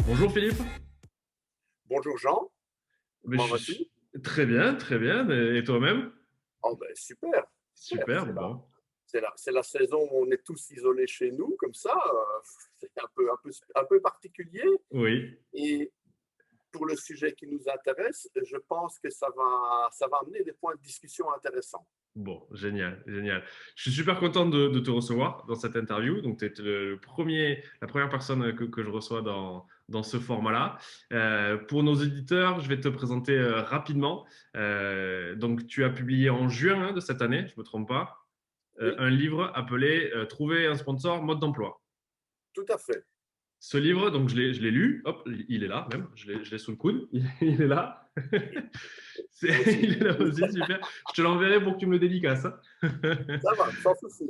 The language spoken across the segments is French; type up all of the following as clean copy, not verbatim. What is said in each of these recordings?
Bonjour Philippe. Bonjour Jean, Mais comment vas-tu? très bien, très bien. Et toi-même? Oh ben super, super, Super, bon. c'est la saison où on est tous isolés chez nous, comme ça, c'est un peu particulier. Oui, Et pour le sujet qui nous intéresse, je pense que ça va amener des points de discussion intéressants. bon, génial, génial. Je suis super content de te recevoir dans cette interview. Donc, tu es la première personne que je reçois dans ce format-là. Pour nos éditeurs, je vais te présenter rapidement. Donc, tu as publié en juin de cette année, je ne me trompe pas, Oui, un livre appelé Trouver un sponsor mode d'emploi. tout à fait. Ce livre, donc je l'ai lu, hop, il est là même, je l'ai sous le coude, il est là. Moi aussi. Il est là aussi, super. Je te l'enverrai pour que tu me le dédicaces, hein. Ça va, sans souci.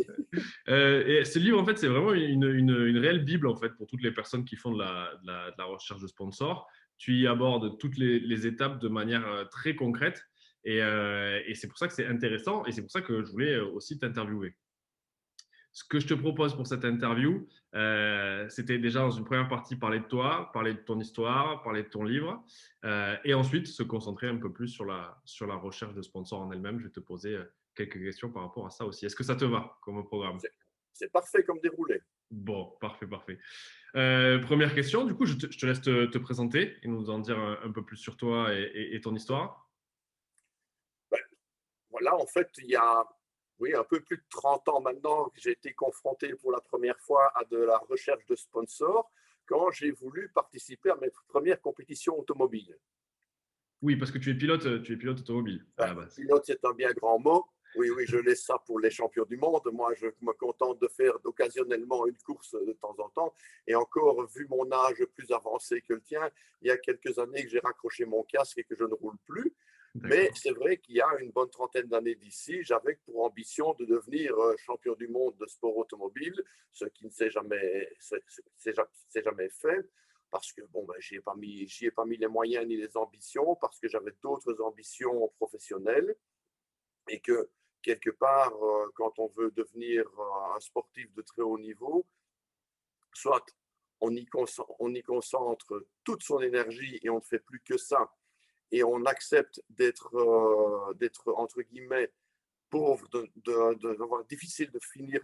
Et ce livre, en fait, c'est vraiment une réelle bible en fait pour toutes les personnes qui font de la recherche de sponsors. Tu y abordes toutes les étapes de manière très concrète et c'est pour ça que c'est intéressant et c'est pour ça que je voulais aussi t'interviewer. Ce que je te propose pour cette interview, c'était déjà dans une première partie parler de toi, parler de ton histoire, parler de ton livre, et ensuite se concentrer un peu plus sur la recherche de sponsors en elle-même. Je vais te poser quelques questions par rapport à ça aussi. Est-ce que ça te va comme programme? C'est c'est parfait comme déroulé. Bon, parfait, parfait. Première question, du coup, je te laisse te présenter et nous en dire un peu plus sur toi et ton histoire. Ben, voilà, en fait, il y a oui, un peu plus de 30 ans maintenant que j'ai été confronté pour la première fois à de la recherche de sponsors quand j'ai voulu participer à mes premières compétitions automobiles. Oui, parce que tu es pilote automobile à Ben, la base. pilote, c'est un bien grand mot. Oui, oui, je laisse ça pour les champions du monde. Moi, je me contente de faire occasionnellement une course de temps en temps. Et encore, vu mon âge plus avancé que le tien, il y a quelques années que j'ai raccroché mon casque et que je ne roule plus. Mais D'accord. c'est vrai qu'il y a une bonne trentaine d'années d'ici, j'avais pour ambition de devenir champion du monde de sport automobile, ce qui ne s'est jamais fait parce que bon, ben, j'y ai pas mis les moyens ni les ambitions, parce que j'avais d'autres ambitions professionnelles et que quelque part, quand on veut devenir un sportif de très haut niveau, soit on y concentre toute son énergie et on ne fait plus que ça, et on accepte d'être entre guillemets pauvre, d'avoir difficile de finir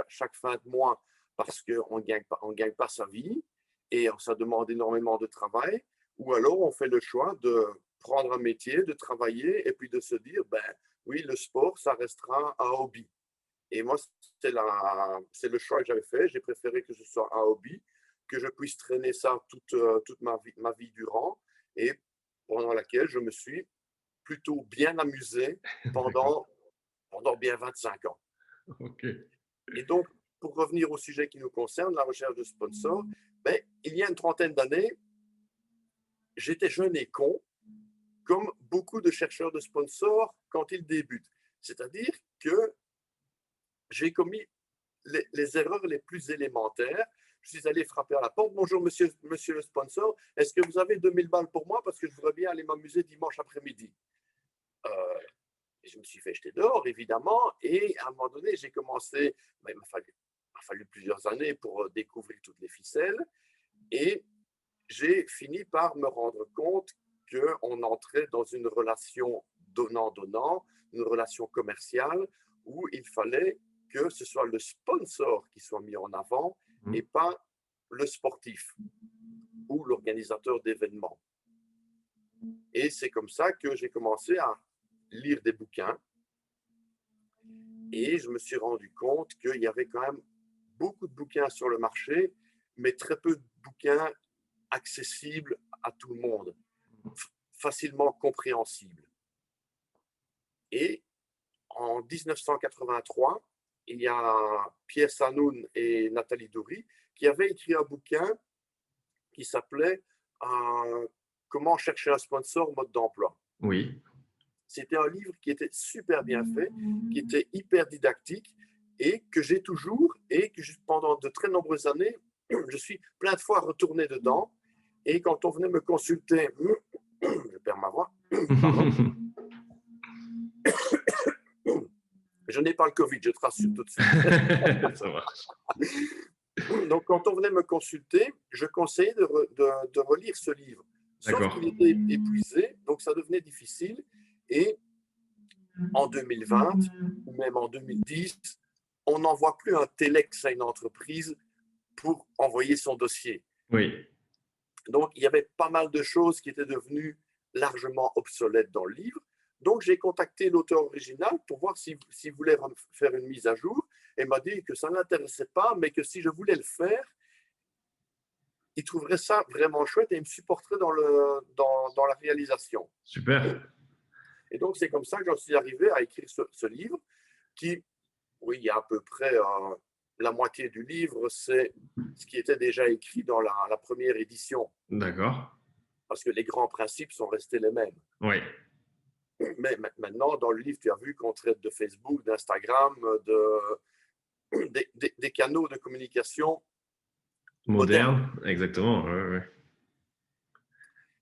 chaque fin de mois parce qu'on ne gagne pas sa vie et ça demande énormément de travail, ou alors on fait le choix de prendre un métier, de travailler et puis de se dire, ben oui, le sport, ça restera un hobby. Et moi, c'est le choix que j'avais fait. J'ai préféré que ce soit un hobby, que je puisse traîner ça toute ma vie durant, et pendant laquelle je me suis plutôt bien amusé D'accord. pendant pendant bien 25 ans. Ok. Et donc, pour revenir au sujet qui nous concerne, la recherche de sponsors, ben, il y a une trentaine d'années, j'étais jeune et con, comme beaucoup de chercheurs de sponsors quand ils débutent. C'est-à-dire que j'ai commis les erreurs les plus élémentaires. Je suis allé frapper à la porte. Bonjour, monsieur le sponsor. Est-ce que vous avez 2000 balles pour moi? Parce que je voudrais bien aller m'amuser dimanche après-midi. Euh, Et je me suis fait jeter dehors, évidemment. Et à un moment donné, j'ai commencé. Ben, m'a fallu plusieurs années pour découvrir toutes les ficelles. Et j'ai fini par me rendre compte qu'on entrait dans une relation donnant-donnant, une relation commerciale, où il fallait que ce soit le sponsor qui soit mis en avant et Mhm. pas le sportif ou l'organisateur d'événements. Et c'est comme ça que j'ai commencé à lire des bouquins, et je me suis rendu compte qu'il y avait quand même beaucoup de bouquins sur le marché, mais très peu de bouquins accessibles à tout le monde, facilement compréhensibles. Et en 1983, il y a Pierre Sanoun et Nathalie Doury qui avaient écrit un bouquin qui s'appelait Comment chercher un sponsor mode d'emploi. Oui. C'était un livre qui était super bien fait, qui était hyper didactique et que j'ai toujours, et que pendant de très nombreuses années, je suis plein de fois retourné dedans. Et quand on venait me consulter, je perds ma voix, pardon, je n'ai pas le Covid, je te rassure tout de suite. Ça marche. Donc, quand on venait me consulter, je conseillais de relire ce livre. Sauf D'accord. qu'il était épuisé, donc ça devenait difficile. Et en 2020, ou même en 2010, on n'envoie plus un téléx à une entreprise pour envoyer son dossier. Oui. Donc, il y avait pas mal de choses qui étaient devenues largement obsolètes dans le livre. Donc, j'ai contacté l'auteur original pour voir s'il voulait faire une mise à jour et m'a dit que ça ne l'intéressait pas, mais que si je voulais le faire, il trouverait ça vraiment chouette et il me supporterait dans la réalisation. Super. Et donc, c'est comme ça que j'en suis arrivé à écrire ce livre qui, oui, il y a à peu près la moitié du livre, c'est ce qui était déjà écrit dans la première édition, D'accord. parce que les grands principes sont restés les mêmes. Oui. Mais maintenant, dans le livre, tu as vu qu'on traite de Facebook, d'Instagram, des canaux de communication modernes. Moderne. Exactement. Ouais, ouais.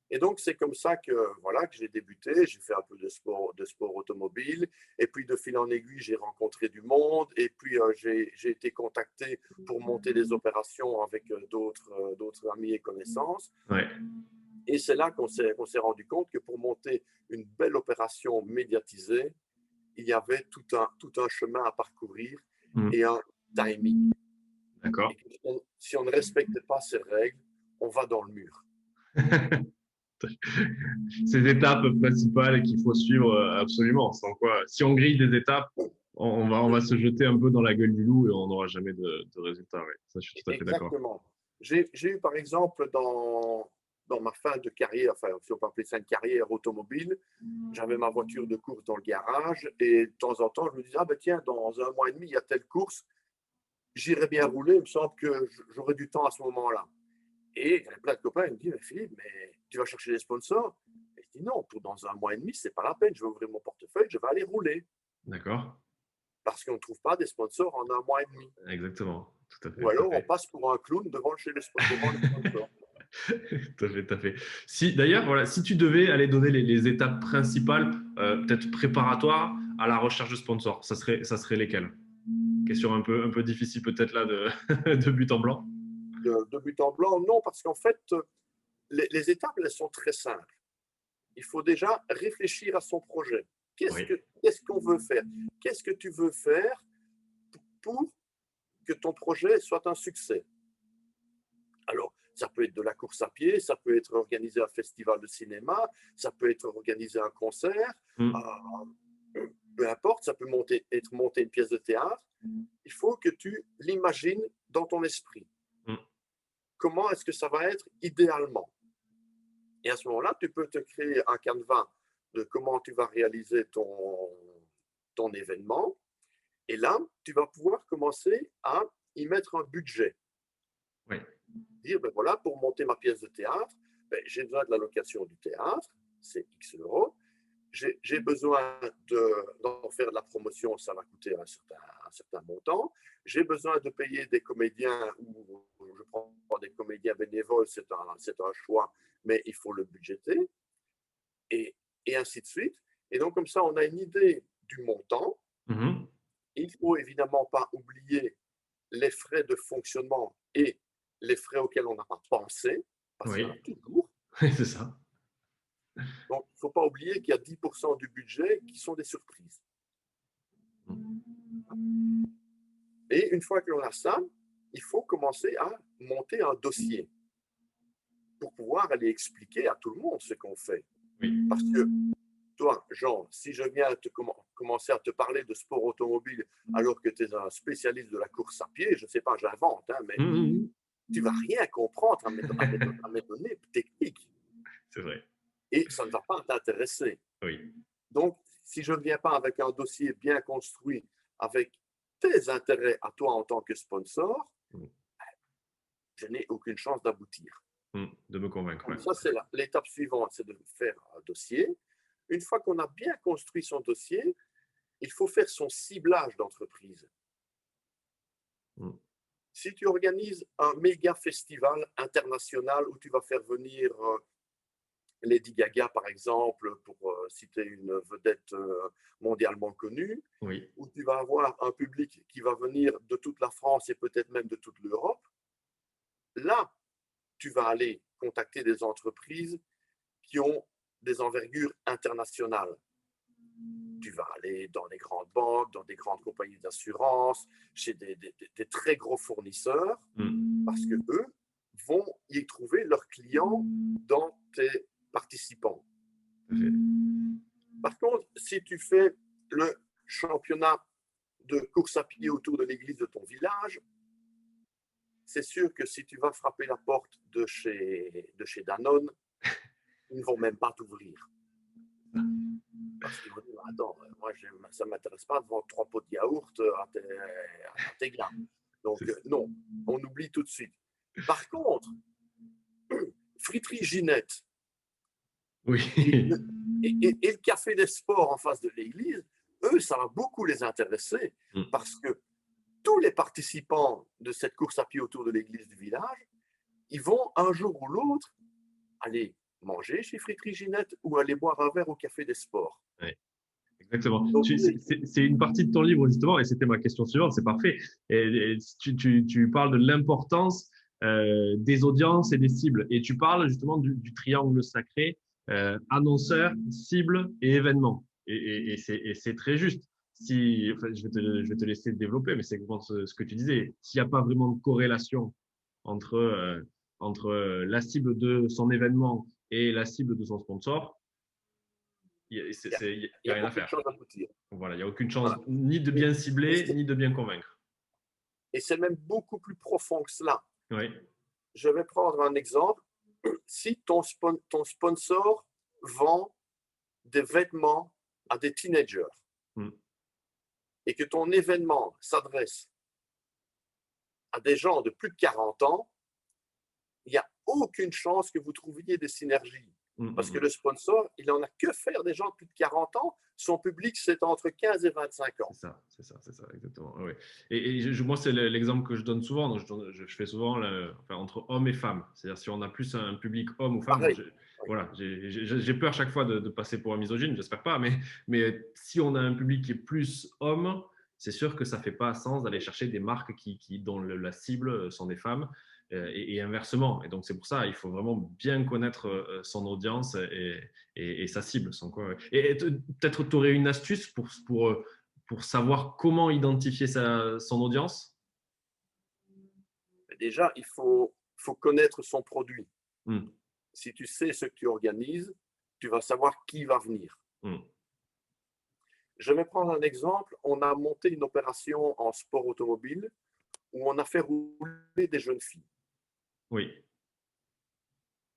Et donc, c'est comme ça que, voilà, que j'ai débuté. J'ai fait un peu de sport automobile. Et puis, de fil en aiguille, j'ai rencontré du monde. Et puis, j'ai été contacté pour monter des opérations avec d'autres amis et connaissances. Ouais. Et c'est là qu'on s'est rendu compte que pour monter une belle opération médiatisée, il y avait tout un chemin à parcourir et un timing. D'accord. Et si on ne respecte pas ces règles, on va dans le mur. Ces étapes principales qu'il faut suivre absolument. Sans quoi, si on grille des étapes, on va se jeter un peu dans la gueule du loup et on n'aura jamais de résultat. Ouais. Ça, je suis tout à fait d'accord. Exactement. J'ai eu, par exemple, dans ma fin de carrière, enfin, si on peut appeler ça une carrière automobile, j'avais ma voiture de course dans le garage et de temps en temps, je me disais, ah ben tiens, dans un mois et demi, il y a telle course, j'irais bien rouler, il me semble que j'aurais du temps à ce moment-là. Et j'avais plein de copains, ils me disent, mais Philippe, mais tu vas chercher des sponsors? Et je dis, non, pour dans un mois et demi, c'est pas la peine, je vais ouvrir mon portefeuille, je vais aller rouler. D'accord. Parce qu'on ne trouve pas des sponsors en un mois et demi. Exactement. Tout à fait. Ou Tout à alors, on fait. passe pour un clown devant les sponsors. Tout à fait, tout à fait. Si, d'ailleurs, voilà, si tu devais aller donner les étapes principales, peut-être préparatoires à la recherche de sponsors, ça serait lesquelles? Question un peu difficile peut-être là de but en blanc. De but en blanc, non, parce qu'en fait, les étapes, elles sont très simples. Il faut déjà réfléchir à son projet. Oui, Qu'est-ce qu'on veut faire? Qu'est-ce que tu veux faire pour que ton projet soit un succès? Alors, ça peut être de la course à pied, ça peut être organiser un festival de cinéma, ça peut être organiser un concert, peu importe, ça peut être monter une pièce de théâtre. Il faut que tu l'imagines dans ton esprit. Comment est-ce que ça va être idéalement? Et à ce moment-là, tu peux te créer un canevas de comment tu vas réaliser ton événement. Et là, tu vas pouvoir commencer à y mettre un budget. oui, Dire, ben voilà, pour monter ma pièce de théâtre, ben, j'ai besoin de la location du théâtre, c'est X euros. J'ai besoin d'en faire de la promotion, ça va coûter un certain montant. J'ai besoin de payer des comédiens, ou je prends des comédiens bénévoles, c'est un choix, mais il faut le budgéter, et ainsi de suite. Et donc, comme ça, on a une idée du montant. Il ne faut évidemment pas oublier les frais de fonctionnement et les frais auxquels on n'a pas pensé, parce qu'il y en a oui, toujours. c'est ça. Donc, il ne faut pas oublier qu'il y a 10% du budget qui sont des surprises. Et une fois que l'on a ça, il faut commencer à monter un dossier pour pouvoir aller expliquer à tout le monde ce qu'on fait. Oui, Parce que toi, Jean, si je viens commencer à te parler de sport automobile alors que tu es un spécialiste de la course à pied, je ne sais pas, j'invente, hein, mais tu ne vas rien comprendre à mes données techniques. c'est vrai. Et ça ne va pas t'intéresser. Oui, Donc, si je ne viens pas avec un dossier bien construit, avec tes intérêts à toi en tant que sponsor, je n'ai aucune chance d'aboutir. de me convaincre. Donc Ouais. ça, c'est l'étape suivante, c'est de faire un dossier. Une fois qu'on a bien construit son dossier, il faut faire son ciblage d'entreprise. Si tu organises un méga festival international où tu vas faire venir Lady Gaga, par exemple, pour citer une vedette mondialement connue, Oui, où tu vas avoir un public qui va venir de toute la France et peut-être même de toute l'Europe, là, tu vas aller contacter des entreprises qui ont des envergures internationales. Tu vas aller dans les grandes banques, dans des grandes compagnies d'assurance, chez des très gros fournisseurs, parce que eux vont y trouver leurs clients dans tes participants. Par contre, si tu fais le championnat de course à pied autour de l'église de ton village, c'est sûr que si tu vas frapper la porte de chez Danone, ils ne vont même pas t'ouvrir. Parce qu'ils vont dire, attends, moi, ça ne m'intéresse pas de vendre 3 pots de yaourt à tes gars. Donc, non, on oublie tout de suite. Par contre, Friterie Ginette Oui. et le Café des Sports en face de l'église, eux, ça va beaucoup les intéresser parce que tous les participants de cette course à pied autour de l'église du village, ils vont un jour ou l'autre aller manger chez Friterie Ginette ou aller boire un verre au Café des Sports. Oui, exactement. C'est une partie de ton livre, justement, et c'était ma question suivante, c'est parfait. Et tu parles de l'importance des audiences et des cibles. Et tu parles justement du triangle sacré, annonceur, cible et événement. Et c'est très juste. Si, enfin, je vais te laisser développer, mais c'est exactement ce que tu disais. S'il n'y a pas vraiment de corrélation entre la cible de son événement et la cible de son sponsor, il n'y a rien à faire. Voilà, il n'y a aucune chance Voilà. ni de bien cibler, ni de bien convaincre. Et c'est même beaucoup plus profond que cela. Oui. Je vais prendre un exemple. Si ton sponsor vend des vêtements à des teenagers et que ton événement s'adresse à des gens de plus de 40 ans, il n'y a aucune chance que vous trouviez des synergies. Parce que le sponsor, il n'en a que faire des gens de plus de 40 ans. Son public, c'est entre 15 et 25 ans. C'est ça, exactement. Oui. Et moi, c'est l'exemple que je donne souvent. Donc je fais souvent entre hommes et femmes. C'est-à-dire, si on a plus un public homme ou femme, voilà, j'ai peur chaque fois de passer pour un misogyne, j'espère pas, mais si on a un public qui est plus homme, c'est sûr que ça ne fait pas sens d'aller chercher des marques dont la cible sont des femmes. Et inversement. Et donc, c'est pour ça il faut vraiment bien connaître son audience et sa cible. Et peut-être tu aurais une astuce pour savoir comment identifier son audience? Déjà, il faut connaître son produit. Si tu sais ce que tu organises, tu vas savoir qui va venir. Je vais prendre un exemple. On a monté une opération en sport automobile où on a fait rouler des jeunes filles. Oui.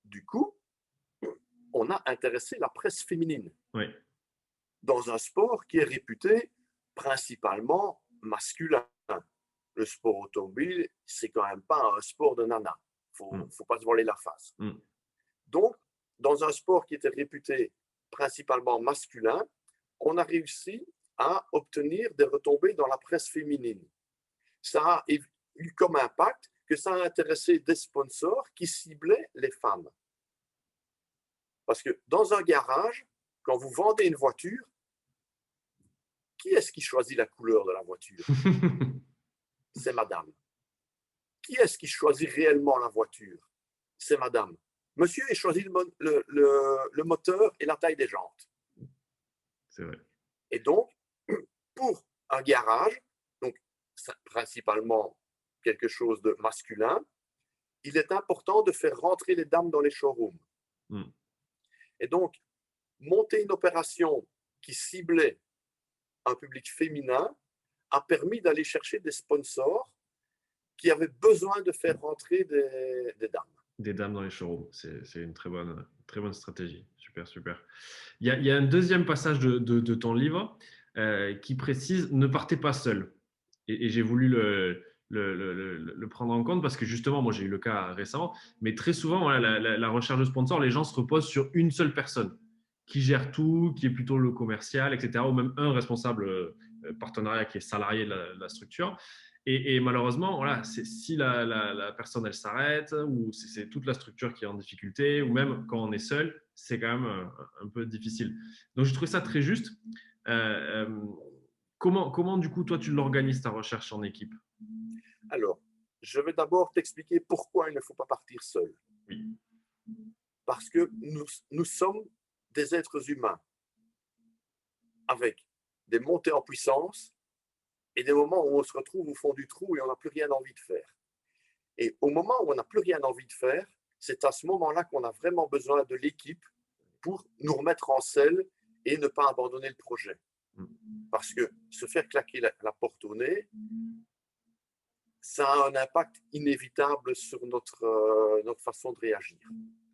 Du coup, on a intéressé la presse féminine. Oui. Dans un sport qui est réputé principalement masculin. Le sport automobile, c'est quand même pas un sport de nana. Faut pas se voiler la face. Donc, dans un sport qui était réputé principalement masculin, on a réussi à obtenir des retombées dans la presse féminine. Ça a eu comme impact que ça a intéressé des sponsors qui ciblaient les femmes. Parce que dans un garage, quand vous vendez une voiture, qui est-ce qui choisit la couleur de la voiture? C'est madame. Qui est-ce qui choisit réellement la voiture? C'est madame. Monsieur, il choisit le moteur et la taille des jantes. C'est vrai. Et donc, pour un garage, donc principalement quelque chose de masculin, il est important de faire rentrer les dames dans les showrooms. Et donc, monter une opération qui ciblait un public féminin a permis d'aller chercher des sponsors qui avaient besoin de faire rentrer des dames. Des dames dans les showrooms, c'est une très bonne stratégie. Super, super. Il y a un deuxième passage de ton livre qui précise « Ne partez pas seul ». Et j'ai voulu le prendre en compte parce que justement, moi j'ai eu le cas récemment, mais très souvent, voilà, la recherche de sponsors, les gens se reposent sur une seule personne qui gère tout, qui est plutôt le commercial, etc. Ou même un responsable partenariat qui est salarié de la structure. Et malheureusement, voilà, si la personne elle s'arrête ou c'est toute la structure qui est en difficulté ou même quand on est seul, c'est quand même un peu difficile. Donc, je trouve ça très juste. Comment du coup, toi, tu l'organises ta recherche en équipe? Alors, je vais d'abord t'expliquer pourquoi il ne faut pas partir seul. Oui. Parce que nous sommes des êtres humains avec des montées en puissance et des moments où on se retrouve au fond du trou et on n'a plus rien envie de faire. Et au moment où on n'a plus rien envie de faire, c'est à ce moment-là qu'on a vraiment besoin de l'équipe pour nous remettre en selle et ne pas abandonner le projet. Parce que se faire claquer la porte au nez, ça a un impact inévitable sur notre façon de réagir.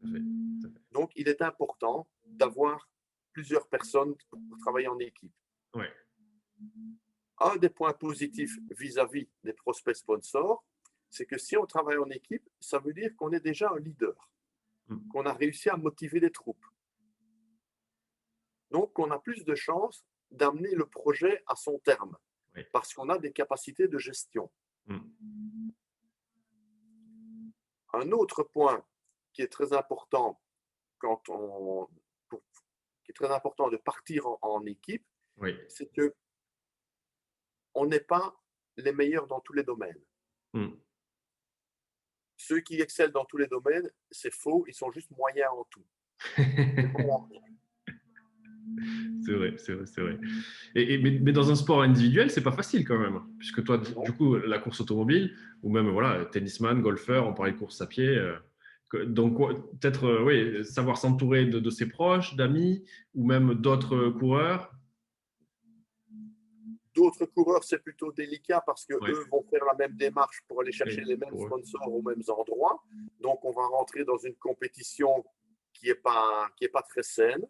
Tout à fait, tout à fait. Donc, il est important d'avoir plusieurs personnes pour travailler en équipe. Ouais. Un des points positifs vis-à-vis des prospects sponsors, c'est que si on travaille en équipe, ça veut dire qu'on est déjà un leader, qu'on a réussi à motiver les troupes. Donc, on a plus de chances d'amener le projet à son terme, parce qu'on a des capacités de gestion. Un autre point qui est très important qui est très important de partir en équipe, c'est que on n'est pas les meilleurs dans tous les domaines. Ceux qui excellent dans tous les domaines, c'est faux, ils sont juste moyens en tout. C'est vrai, c'est vrai, c'est vrai. Mais dans un sport individuel, c'est pas facile quand même, puisque toi, du coup, la course automobile, ou même voilà, tennisman, golfeur, on parlait de course à pied. Donc, peut-être oui, savoir s'entourer de ses proches, d'amis, ou même d'autres coureurs. D'autres coureurs, c'est plutôt délicat parce qu'eux vont faire la même démarche pour aller chercher les mêmes sponsors aux mêmes endroits. Donc, on va rentrer dans une compétition qui n'est pas très saine,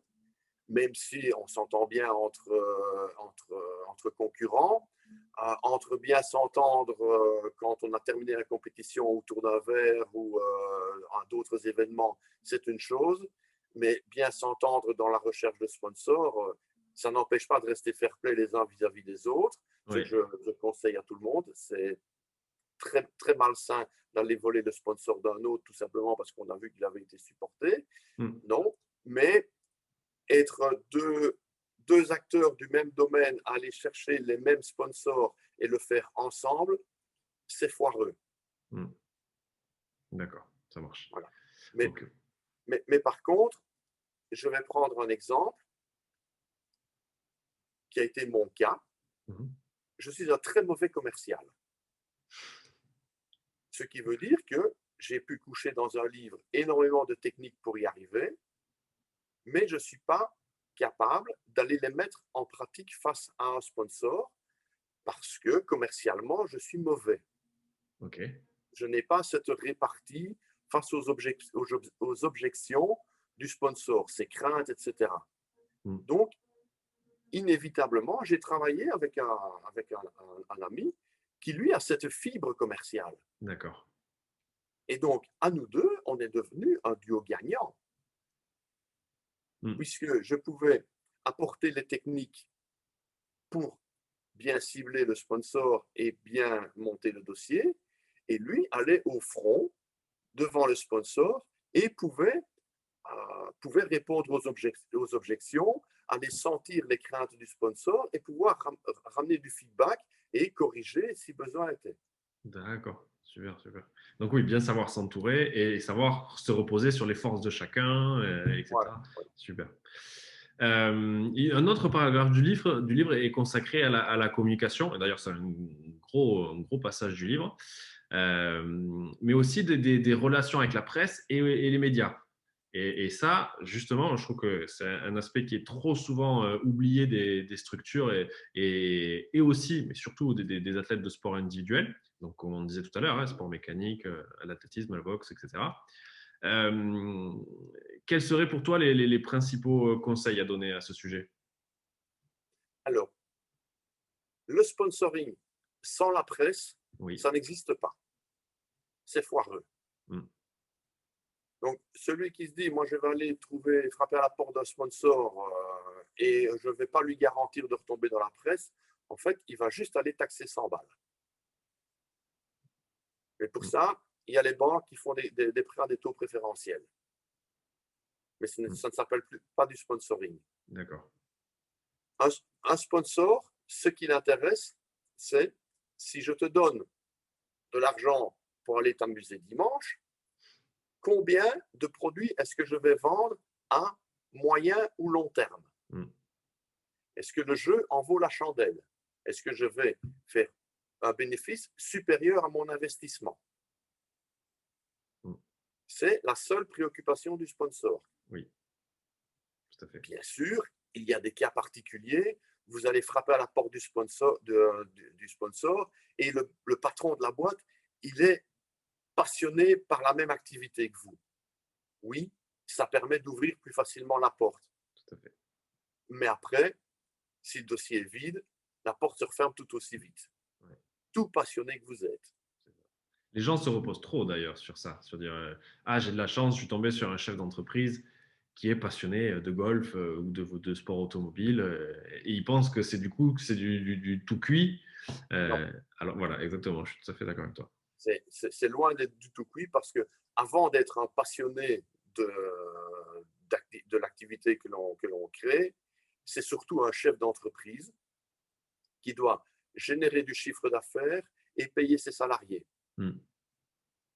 même si on s'entend bien entre concurrents. Entre bien s'entendre quand on a terminé la compétition autour d'un verre ou à d'autres événements, c'est une chose. Mais bien s'entendre dans la recherche de sponsors, ça n'empêche pas de rester fair-play les uns vis-à-vis des autres. Ce que je conseille à tout le monde. C'est très, très malsain d'aller voler le sponsor d'un autre tout simplement parce qu'on a vu qu'il avait été supporté. Non, mais être deux acteurs du même domaine, aller chercher les mêmes sponsors et le faire ensemble, c'est foireux. D'accord, ça marche. Voilà. Mais par contre, je vais prendre un exemple qui a été mon cas. Je suis un très mauvais commercial. Ce qui veut dire que j'ai pu coucher dans un livre énormément de techniques pour y arriver, mais je ne suis pas capable d'aller les mettre en pratique face à un sponsor parce que commercialement, je suis mauvais. Je n'ai pas cette répartie face aux objections du sponsor, ses craintes, etc. Donc, inévitablement, j'ai travaillé avec un ami qui, lui, a cette fibre commerciale. D'accord. Et donc, à nous deux, on est devenu un duo gagnant. Puisque je pouvais apporter les techniques pour bien cibler le sponsor et bien monter le dossier, et lui allait au front devant le sponsor et pouvait répondre aux objections, aller sentir les craintes du sponsor et pouvoir ramener du feedback et corriger si besoin était. D'accord, super, super. Donc oui, bien savoir s'entourer et savoir se reposer sur les forces de chacun, etc. Voilà. Super. Un autre paragraphe du livre est consacré à la communication. Et d'ailleurs, c'est un gros passage du livre. Mais aussi des relations avec la presse et les médias. Et ça, justement, je trouve que c'est un aspect qui est trop souvent oublié des structures et aussi, mais surtout des athlètes de sport individuel. Donc, comme on disait tout à l'heure, hein, sport mécanique, l'athlétisme, la boxe, etc. Quels seraient pour toi les principaux conseils à donner à ce sujet? Alors, le sponsoring sans la presse, ça n'existe pas. C'est foireux. Donc, celui qui se dit, moi, je vais aller frapper à la porte d'un sponsor et je ne vais pas lui garantir de retomber dans la presse, en fait, il va juste aller taxer 100 balles. Mais pour ça, il y a les banques qui font des prêts à des taux préférentiels. Mais ça ne s'appelle pas du sponsoring. D'accord. Un sponsor, ce qui l'intéresse, c'est si je te donne de l'argent pour aller t'amuser dimanche, combien de produits est-ce que je vais vendre à moyen ou long terme? Est-ce que le jeu en vaut la chandelle? Est-ce que je vais faire un bénéfice supérieur à mon investissement? C'est la seule préoccupation du sponsor. Oui, tout à fait. Bien sûr, il y a des cas particuliers. Vous allez frapper à la porte du sponsor, du sponsor et le patron de la boîte, il est passionné par la même activité que vous. Oui, ça permet d'ouvrir plus facilement la porte. Tout à fait. Mais après, si le dossier est vide, la porte se referme tout aussi vite. Ouais. Tout passionné que vous êtes. Les gens se reposent trop d'ailleurs sur ça, sur dire ah, j'ai de la chance, je suis tombé sur un chef d'entreprise qui est passionné de golf ou de sport automobile et ils pensent que c'est du tout cuit. Alors voilà, exactement, je suis tout à fait d'accord avec toi. C'est loin d'être du tout cuit parce que avant d'être un passionné de l'activité que l'on crée, c'est surtout un chef d'entreprise qui doit générer du chiffre d'affaires et payer ses salariés.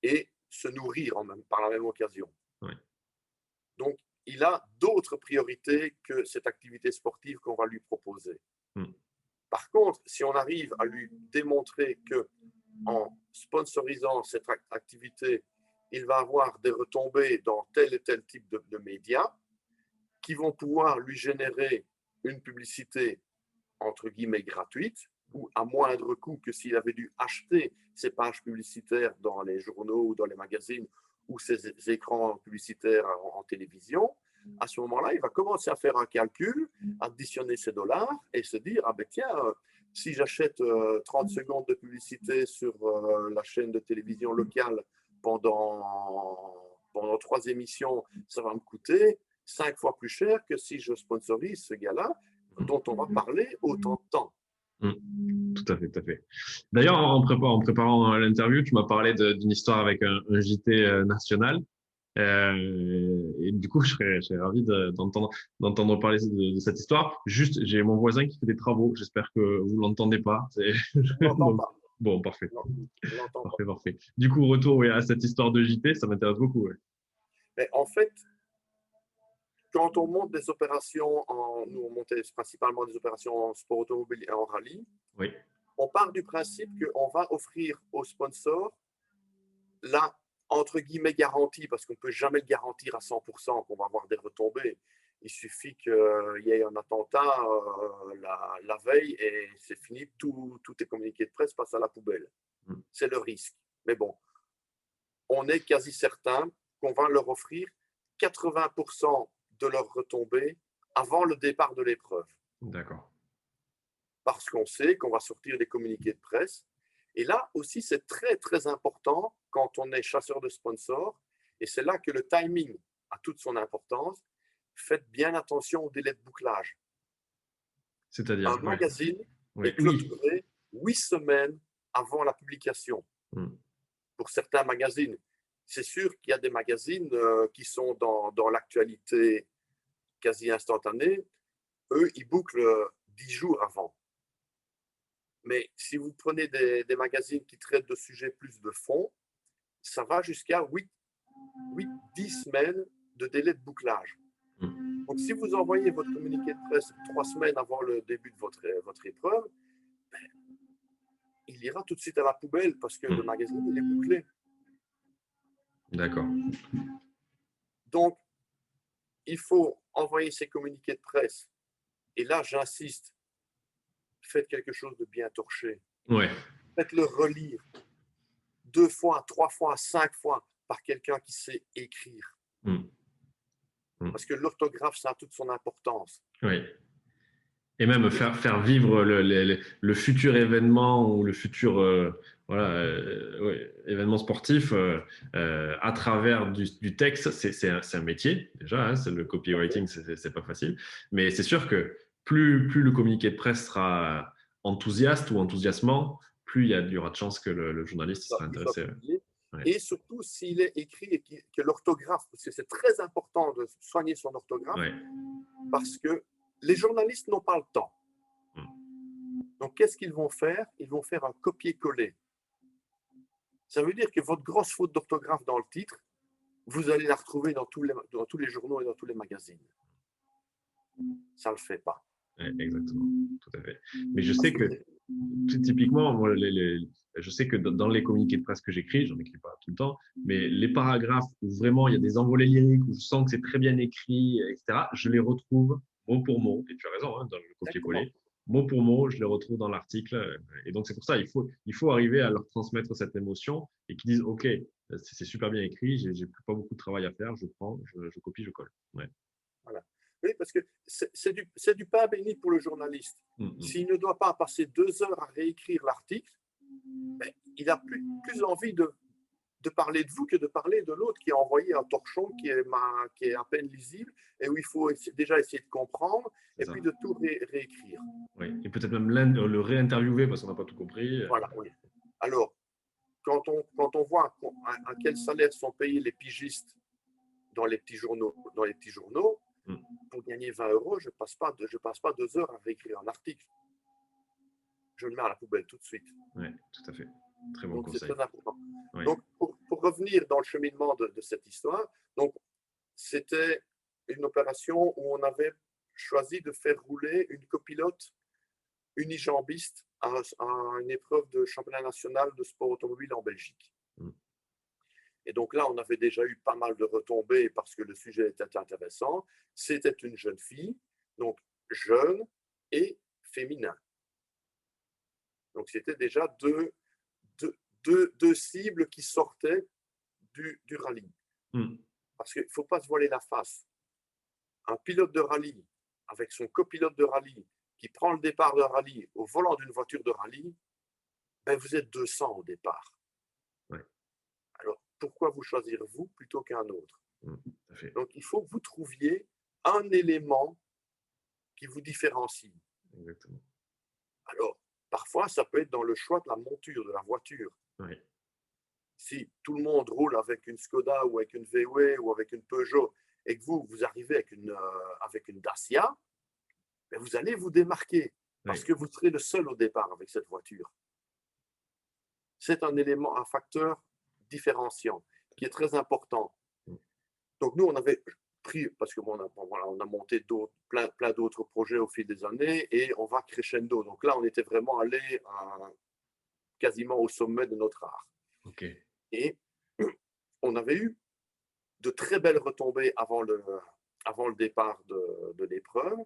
Et se nourrir par la même occasion. Oui. Donc, il a d'autres priorités que cette activité sportive qu'on va lui proposer. Par contre, si on arrive à lui démontrer qu'en sponsorisant cette activité, il va avoir des retombées dans tel et tel type de médias qui vont pouvoir lui générer une publicité entre guillemets gratuite ou à moindre coût que s'il avait dû acheter ses pages publicitaires dans les journaux ou dans les magazines ou ses écrans publicitaires en télévision, à ce moment-là, il va commencer à faire un calcul, additionner ses dollars et se dire, ah ben tiens, si j'achète 30 secondes de publicité sur la chaîne de télévision locale pendant 3 émissions, ça va me coûter 5 fois plus cher que si je sponsorise ce gars-là, dont on va parler autant de temps. Tout à fait, tout à fait. D'ailleurs, en préparant l'interview, tu m'as parlé d'une histoire avec un JT national. Et du coup, je serais ravi d'entendre parler de cette histoire. Juste, j'ai mon voisin qui fait des travaux. J'espère que vous l'entendez pas. Je l'entends pas. Bon, parfait. Je l'entends parfait, pas. parfait. Du coup, retour à cette histoire de JT, ça m'intéresse beaucoup. Ouais. Mais en fait, quand on monte des opérations, nous on montait principalement des opérations en sport automobile et en rallye, oui. On part du principe qu'on va offrir aux sponsors la, entre guillemets, garantie, parce qu'on ne peut jamais le garantir à 100% qu'on va avoir des retombées. Il suffit qu'il y ait un attentat la veille et c'est fini, tout est communiqué de presse passe à la poubelle. C'est le risque. Mais bon, on est quasi certain qu'on va leur offrir 80% de leurs retombées avant le départ de l'épreuve. D'accord. Parce qu'on sait qu'on va sortir des communiqués de presse. Et là aussi, c'est très, très important quand on est chasseur de sponsors. Et c'est là que le timing a toute son importance. Faites bien attention au délai de bouclage. C'est-à-dire un magazine est clôturé 8 semaines avant la publication. Pour certains magazines, c'est sûr qu'il y a des magazines qui sont dans l'actualité quasi instantanée. Eux, ils bouclent 10 jours avant. Mais si vous prenez des magazines qui traitent de sujets plus de fond, ça va jusqu'à 8-10 semaines de délai de bouclage. Donc, si vous envoyez votre communiqué de presse 3 semaines avant le début de votre épreuve, ben, il ira tout de suite à la poubelle parce que le magazine, il est bouclé. D'accord. Donc, il faut envoyer ces communiqués de presse. Et là, j'insiste, faites quelque chose de bien torché. Ouais. Faites-le relire 2 fois, 3 fois, 5 fois par quelqu'un qui sait écrire. Parce que l'orthographe, ça a toute son importance. Oui. Et même faire vivre le futur événement ou le futur événement sportif à travers du texte, c'est un métier déjà, hein, c'est le copywriting, c'est pas facile. Mais c'est sûr que plus le communiqué de presse sera enthousiaste ou enthousiasmant, plus il y aura de chances que le journaliste sera intéressé. Ouais. Et surtout s'il est écrit et que l'orthographe, parce que c'est très important de soigner son orthographe, parce que les journalistes n'ont pas le temps. Donc, qu'est-ce qu'ils vont faire? Ils vont faire un copier-coller. Ça veut dire que votre grosse faute d'orthographe dans le titre, vous allez la retrouver dans tous les journaux et dans tous les magazines. Ça ne le fait pas. Ouais, exactement, tout à fait. Mais je Parce sais que que, typiquement, moi, je sais que dans les communiqués de presse que j'écris, j'en écris pas tout le temps, mais les paragraphes où vraiment il y a des envolées lyriques, où je sens que c'est très bien écrit, etc., je les retrouve mot pour mot, et tu as raison, hein, dans le exactement. copier-coller, mot pour mot, je les retrouve dans l'article. Et donc, c'est pour ça, il faut arriver à leur transmettre cette émotion et qu'ils disent, OK, c'est super bien écrit, j'ai pas beaucoup de travail à faire, je prends, je copie, je colle. Ouais. Voilà. Oui, parce que c'est du pain béni pour le journaliste. Mm, mm. S'il ne doit pas passer 2 heures à réécrire l'article, ben, il n'a plus envie de parler de vous que de parler de l'autre qui a envoyé un torchon qui est à peine lisible et où il faut déjà essayer de comprendre C'est et ça. puis de tout réécrire. Oui. Et peut-être même le réinterviewer parce qu'on n'a pas tout compris. Voilà, oui. Alors, quand on voit à quel salaire sont payés les pigistes dans les petits journaux, Mm. pour gagner 20 euros, je passe pas 2 heures à réécrire un article. Je le mets à la poubelle tout de suite. Oui, tout à fait. Très bon Donc, c'est conseil. très important. Oui. Donc, pour revenir dans le cheminement de cette histoire, donc, c'était une opération où on avait choisi de faire rouler une copilote unijambiste à une épreuve de championnat national de sport automobile en Belgique. Mm. Et donc là, on avait déjà eu pas mal de retombées parce que le sujet était intéressant. C'était une jeune fille, donc jeune et féminin. Donc c'était déjà deux cibles qui sortaient du rallye. Mm. Parce qu'il ne faut pas se voiler la face. Un pilote de rallye avec son copilote de rallye qui prend le départ de rallye au volant d'une voiture de rallye, ben vous êtes 200 au départ. Ouais. Alors pourquoi vous choisir vous plutôt qu'un autre? Mm. Tout à fait. Donc il faut que vous trouviez un élément qui vous différencie. Exactement. Alors parfois ça peut être dans le choix de la monture de la voiture. Oui. Si tout le monde roule avec une Skoda ou avec une VW ou avec une Peugeot et que vous arrivez avec une Dacia, ben vous allez vous démarquer parce Oui. que vous serez le seul au départ avec cette voiture. C'est un élément, un facteur différenciant qui est très important. Mm. Donc nous, on avait pris, parce que on a monté plein d'autres projets au fil des années et on va crescendo. Donc là, on était vraiment allé quasiment au sommet de notre art. OK. Et on avait eu de très belles retombées avant le départ de l'épreuve.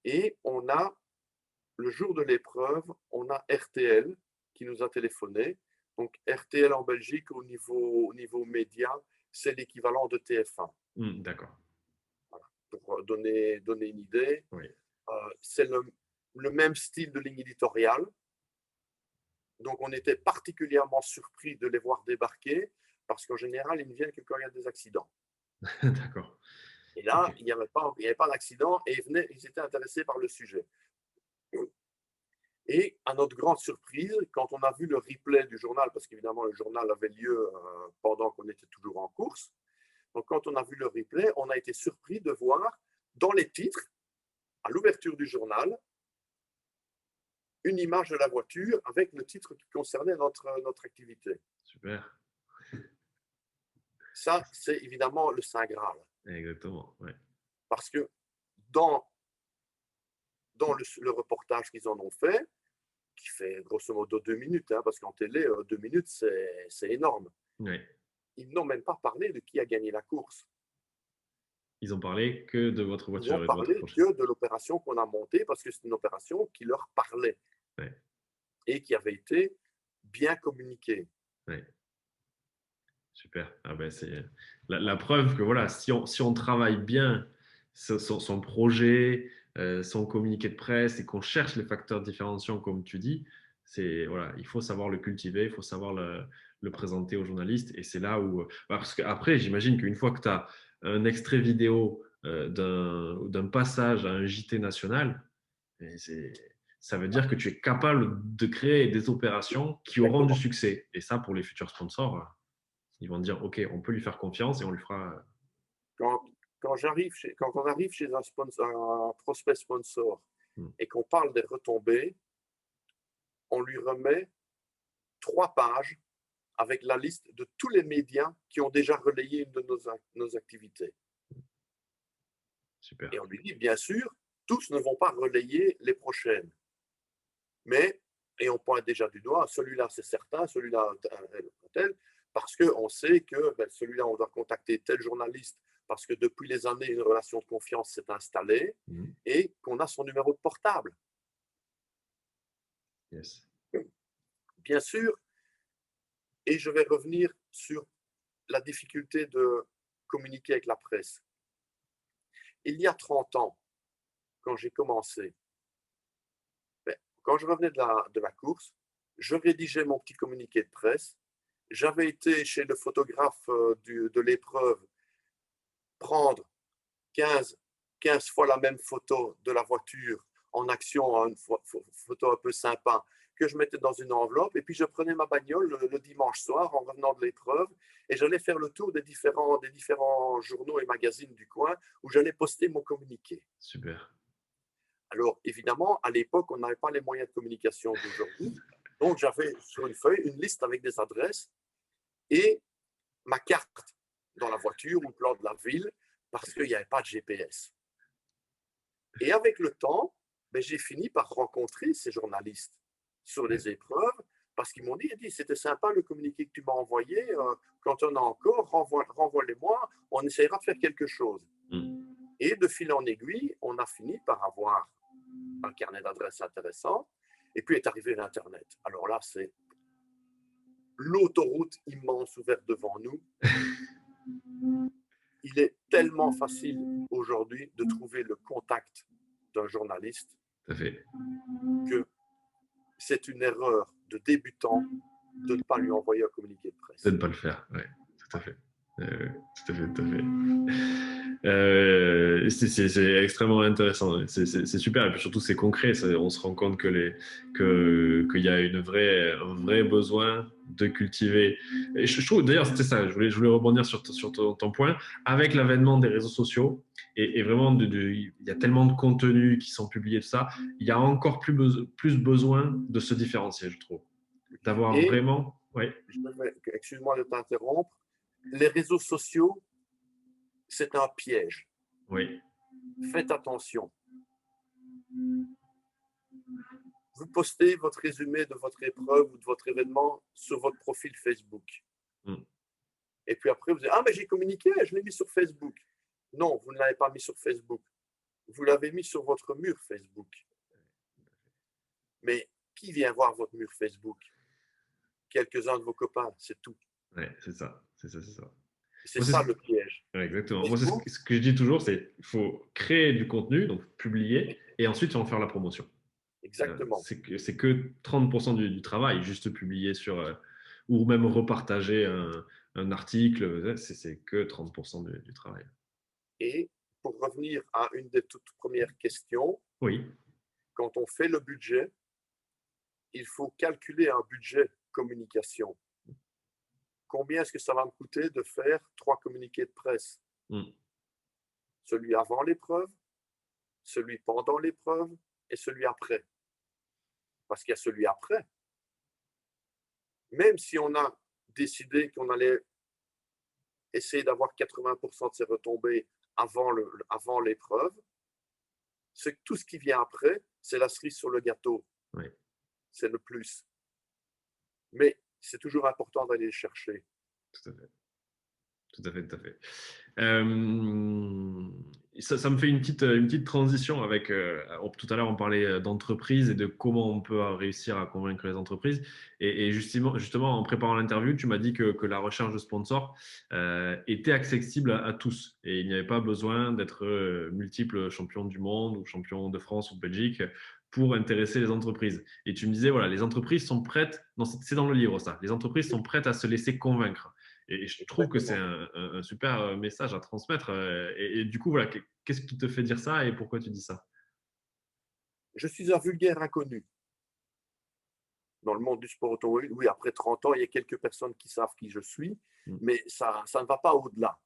Et le jour de l'épreuve, on a RTL qui nous a téléphoné. Donc RTL en Belgique, au niveau média, c'est l'équivalent de TF1. Mm. D'accord. Voilà. Pour donner une idée, Oui. c'est le même style de ligne éditoriale. Donc on était particulièrement surpris de les voir débarquer parce qu'en général, ils ne viennent que quand il y a des accidents. D'accord. Et là, OK. il n'y avait pas d'accident et ils étaient intéressés par le sujet. Et à notre grande surprise, quand on a vu le replay du journal, parce qu'évidemment le journal avait lieu pendant qu'on était toujours en course, donc quand on a vu le replay, on a été surpris de voir dans les titres, à l'ouverture du journal, une image de la voiture avec le titre qui concernait notre activité. Super. Ça, c'est évidemment le Saint Graal. Exactement. Ouais. Parce que dans le reportage qu'ils en ont fait, qui fait grosso modo 2 minutes, parce qu'en télé, 2 minutes, c'est énorme. Ouais. Ils n'ont même pas parlé de qui a gagné la course. Ils ont parlé que de votre Ils n'ont voiture et de votre parlé projet. que de l'opération qu'on a montée parce que c'est une opération qui leur parlait Ouais. et qui avait été bien communiquée. Ouais. Super. Ah ben c'est la preuve que voilà, si on travaille bien son projet, son communiqué de presse et qu'on cherche les facteurs différenciants comme tu dis, c'est voilà, il faut savoir le cultiver, il faut savoir le présenter aux journalistes et c'est là où parce qu'après j'imagine qu'une fois que tu as un extrait vidéo d'un passage à un JT national, et ça veut dire que tu es capable de créer des opérations qui auront du Exactement. succès. Et ça, pour les futurs sponsors, ils vont dire, OK, on peut lui faire confiance et on lui fera. Quand, quand on arrive chez un prospect sponsor Hmm. et qu'on parle des retombées, on lui remet 3 pages avec la liste de tous les médias qui ont déjà relayé une de nos activités. Super. Et on lui dit, bien sûr, tous ne vont pas relayer les prochaines. Mais, et on pointe déjà du doigt, celui-là c'est certain, celui-là tel, parce qu'on sait que celui-là on doit contacter tel journaliste, parce que depuis les années, une relation de confiance s'est installée et qu'on a son numéro de portable. Yes. Bien sûr, et je vais revenir sur la difficulté de communiquer avec la presse. Il y a 30 ans, quand j'ai commencé, quand je revenais de la course, je rédigeais mon petit communiqué de presse. J'avais été chez le photographe de l'épreuve prendre 15 fois la même photo de la voiture en action, une photo un peu sympa, que je mettais dans une enveloppe. Et puis, je prenais ma bagnole le dimanche soir en revenant de l'épreuve et j'allais faire le tour des différents journaux et magazines du coin où j'allais poster mon communiqué. Super. Alors, évidemment, à l'époque, on n'avait pas les moyens de communication d'aujourd'hui. Donc, j'avais sur une feuille une liste avec des adresses et ma carte dans la voiture ou le plan de la ville parce qu'il n'y avait pas de GPS. Et avec le temps, j'ai fini par rencontrer ces journalistes sur les épreuves parce qu'ils m'ont dit, c'était sympa le communiqué que tu m'as envoyé, quand on a encore, renvoie-les-moi, on essaiera de faire quelque chose. Et de fil en aiguille, on a fini par avoir un carnet d'adresses intéressant, et puis est arrivé l'Internet. Alors là, c'est l'autoroute immense ouverte devant nous. Il est tellement facile aujourd'hui de trouver le contact d'un journaliste que c'est une erreur de débutant de ne pas lui envoyer un communiqué de presse. De ne pas le faire, oui, tout à fait. Tout à fait, tout à fait. C'est extrêmement intéressant. C'est super. Et puis surtout, c'est concret. On se rend compte qu'il y a un vrai besoin de cultiver. Et je trouve, d'ailleurs, c'était ça. Je voulais rebondir sur ton point. Avec l'avènement des réseaux sociaux, et vraiment, il y a tellement de contenus qui sont publiés, tout ça, il y a encore plus besoin de se différencier, je trouve. D'avoir vraiment. Ouais. Excuse-moi de t'interrompre. Les réseaux sociaux, c'est un piège. Oui. Faites attention. Vous postez votre résumé de votre épreuve ou de votre événement sur votre profil Facebook. Et puis après, vous dites, mais j'ai communiqué, je l'ai mis sur Facebook. Non, vous ne l'avez pas mis sur Facebook. Vous l'avez mis sur votre mur Facebook. Mais qui vient voir votre mur Facebook? Quelques-uns de vos copains, c'est tout. Oui, c'est ça. C'est ça le piège. Ouais, exactement. Moi, ce que je dis toujours, c'est qu'il faut créer du contenu, donc publier, et ensuite en faire la promotion. Exactement. C'est que 30% du travail, juste publier ou même repartager un article, c'est que 30% du travail. Et pour revenir à une des toutes premières questions, oui. Quand on fait le budget, il faut calculer un budget communication. Combien est-ce que ça va me coûter de faire 3 communiqués de presse? Celui avant l'épreuve, celui pendant l'épreuve et celui après. Parce qu'il y a celui après. Même si on a décidé qu'on allait essayer d'avoir 80% de ses retombées avant l'épreuve, c'est que tout ce qui vient après, c'est la cerise sur le gâteau. Oui. C'est le plus. Mais c'est toujours important d'aller le chercher. Tout à fait. Tout à fait, tout à fait. Ça me fait une petite transition avec. Tout à l'heure, on parlait d'entreprise et de comment on peut réussir à convaincre les entreprises. Et justement, en préparant l'interview, tu m'as dit que la recherche de sponsors était accessible à tous. Et il n'y avait pas besoin d'être multiple champion du monde ou champion de France ou de Belgique pour intéresser les entreprises. Et tu me disais, voilà, les entreprises sont prêtes, c'est dans le livre ça, les entreprises sont prêtes à se laisser convaincre. Et je trouve que c'est un super message à transmettre. Et du coup, voilà, qu'est-ce qui te fait dire ça et pourquoi tu dis ça? Je suis un vulgaire inconnu dans le monde du sport automobile. Oui, après 30 ans, il y a quelques personnes qui savent qui je suis, mais ça ne va pas au-delà.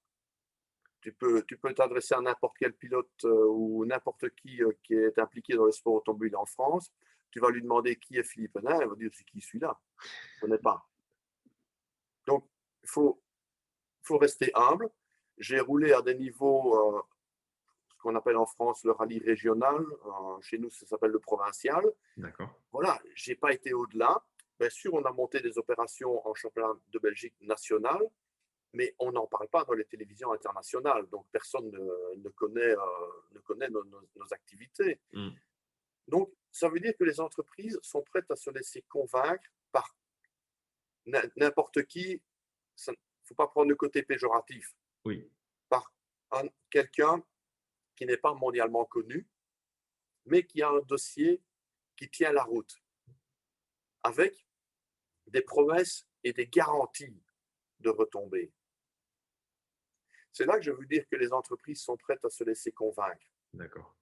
Tu peux t'adresser à n'importe quel pilote ou n'importe qui est impliqué dans le sport automobile en France. Tu vas lui demander qui est Philippe Henin, il va dire c'est qui celui-là. Je ne connais pas. faut rester humble. J'ai roulé à des niveaux, ce qu'on appelle en France le rallye régional. Chez nous, ça s'appelle le provincial. D'accord. Voilà, je n'ai pas été au-delà. Bien sûr, on a monté des opérations en championnat de Belgique national, mais on n'en parle pas dans les télévisions internationales. Donc, personne ne connaît nos activités. Mm. Donc, ça veut dire que les entreprises sont prêtes à se laisser convaincre par n'importe qui. Il ne faut pas prendre le côté péjoratif. Oui. Par quelqu'un qui n'est pas mondialement connu, mais qui a un dossier qui tient la route, avec des promesses et des garanties de retombées. C'est là que je veux dire que les entreprises sont prêtes à se laisser convaincre. D'accord.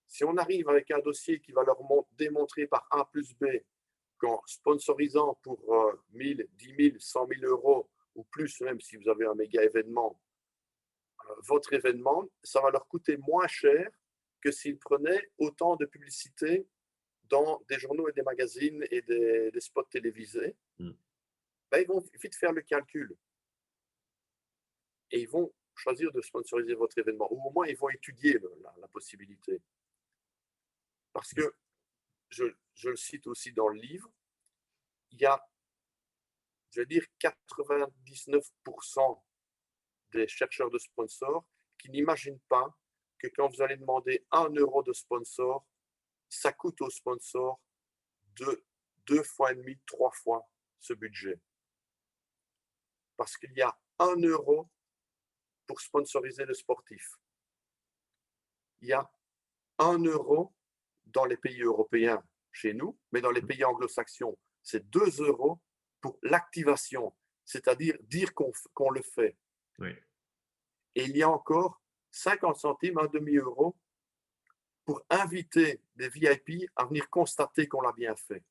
Si on arrive avec un dossier qui va leur démontrer par A plus B qu'en sponsorisant pour 1000, 10 000, 100 000 euros ou plus, même si vous avez un méga événement, votre événement, ça va leur coûter moins cher que s'ils prenaient autant de publicité dans des journaux et des magazines et des spots télévisés. Ben, ils vont vite faire le calcul et ils vont choisir de sponsoriser votre événement, ou au moins ils vont étudier la possibilité. Parce que, je le cite aussi dans le livre, il y a, je vais dire, 99% des chercheurs de sponsors qui n'imaginent pas que quand vous allez demander 1 euro de sponsor, ça coûte au sponsor de 2 fois et demi, 3 fois ce budget. Parce qu'il y a 1 euro pour sponsoriser le sportif. Il y a 1 euro dans les pays européens, chez nous, mais dans les pays anglo-saxons, c'est 2 euros pour l'activation, c'est-à-dire dire qu'on le fait. Oui. Et il y a encore 50 centimes, un demi-euro, pour inviter des VIP à venir constater qu'on l'a bien fait.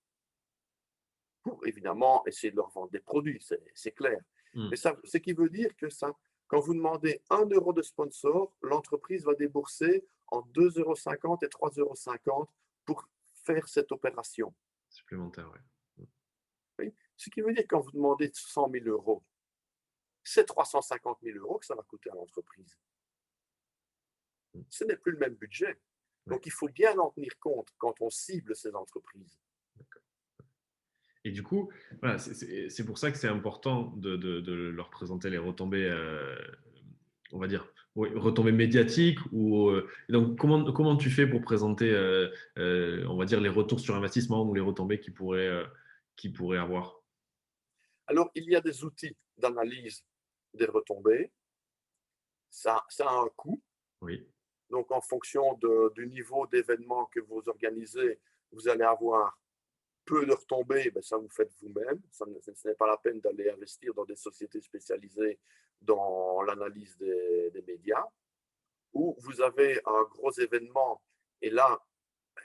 Pour évidemment essayer de leur vendre des produits, c'est clair. Mais ça, ce qui veut dire que ça, quand vous demandez 1 euro de sponsor, l'entreprise va débourser en 2,50 € et 3,50 € pour faire cette opération. Supplémentaire, oui. Oui. Ce qui veut dire que quand vous demandez 100 000 euros, c'est 350 000 euros que ça va coûter à l'entreprise. Ce n'est plus le même budget. Donc, il faut bien en tenir compte quand on cible ces entreprises. Et du coup, voilà, c'est pour ça que c'est important de leur présenter les retombées, on va dire, oui, retombées médiatiques. Donc, comment tu fais pour présenter, on va dire, les retours sur investissement ou les retombées qu'ils pourraient avoir? Alors, il y a des outils d'analyse des retombées. Ça a un coût. Oui. Donc, en fonction du niveau d'événement que vous organisez, vous allez avoir peu de retombées, ben ça vous faites vous-même. Ce n'est pas la peine d'aller investir dans des sociétés spécialisées dans l'analyse des médias. Ou vous avez un gros événement et là,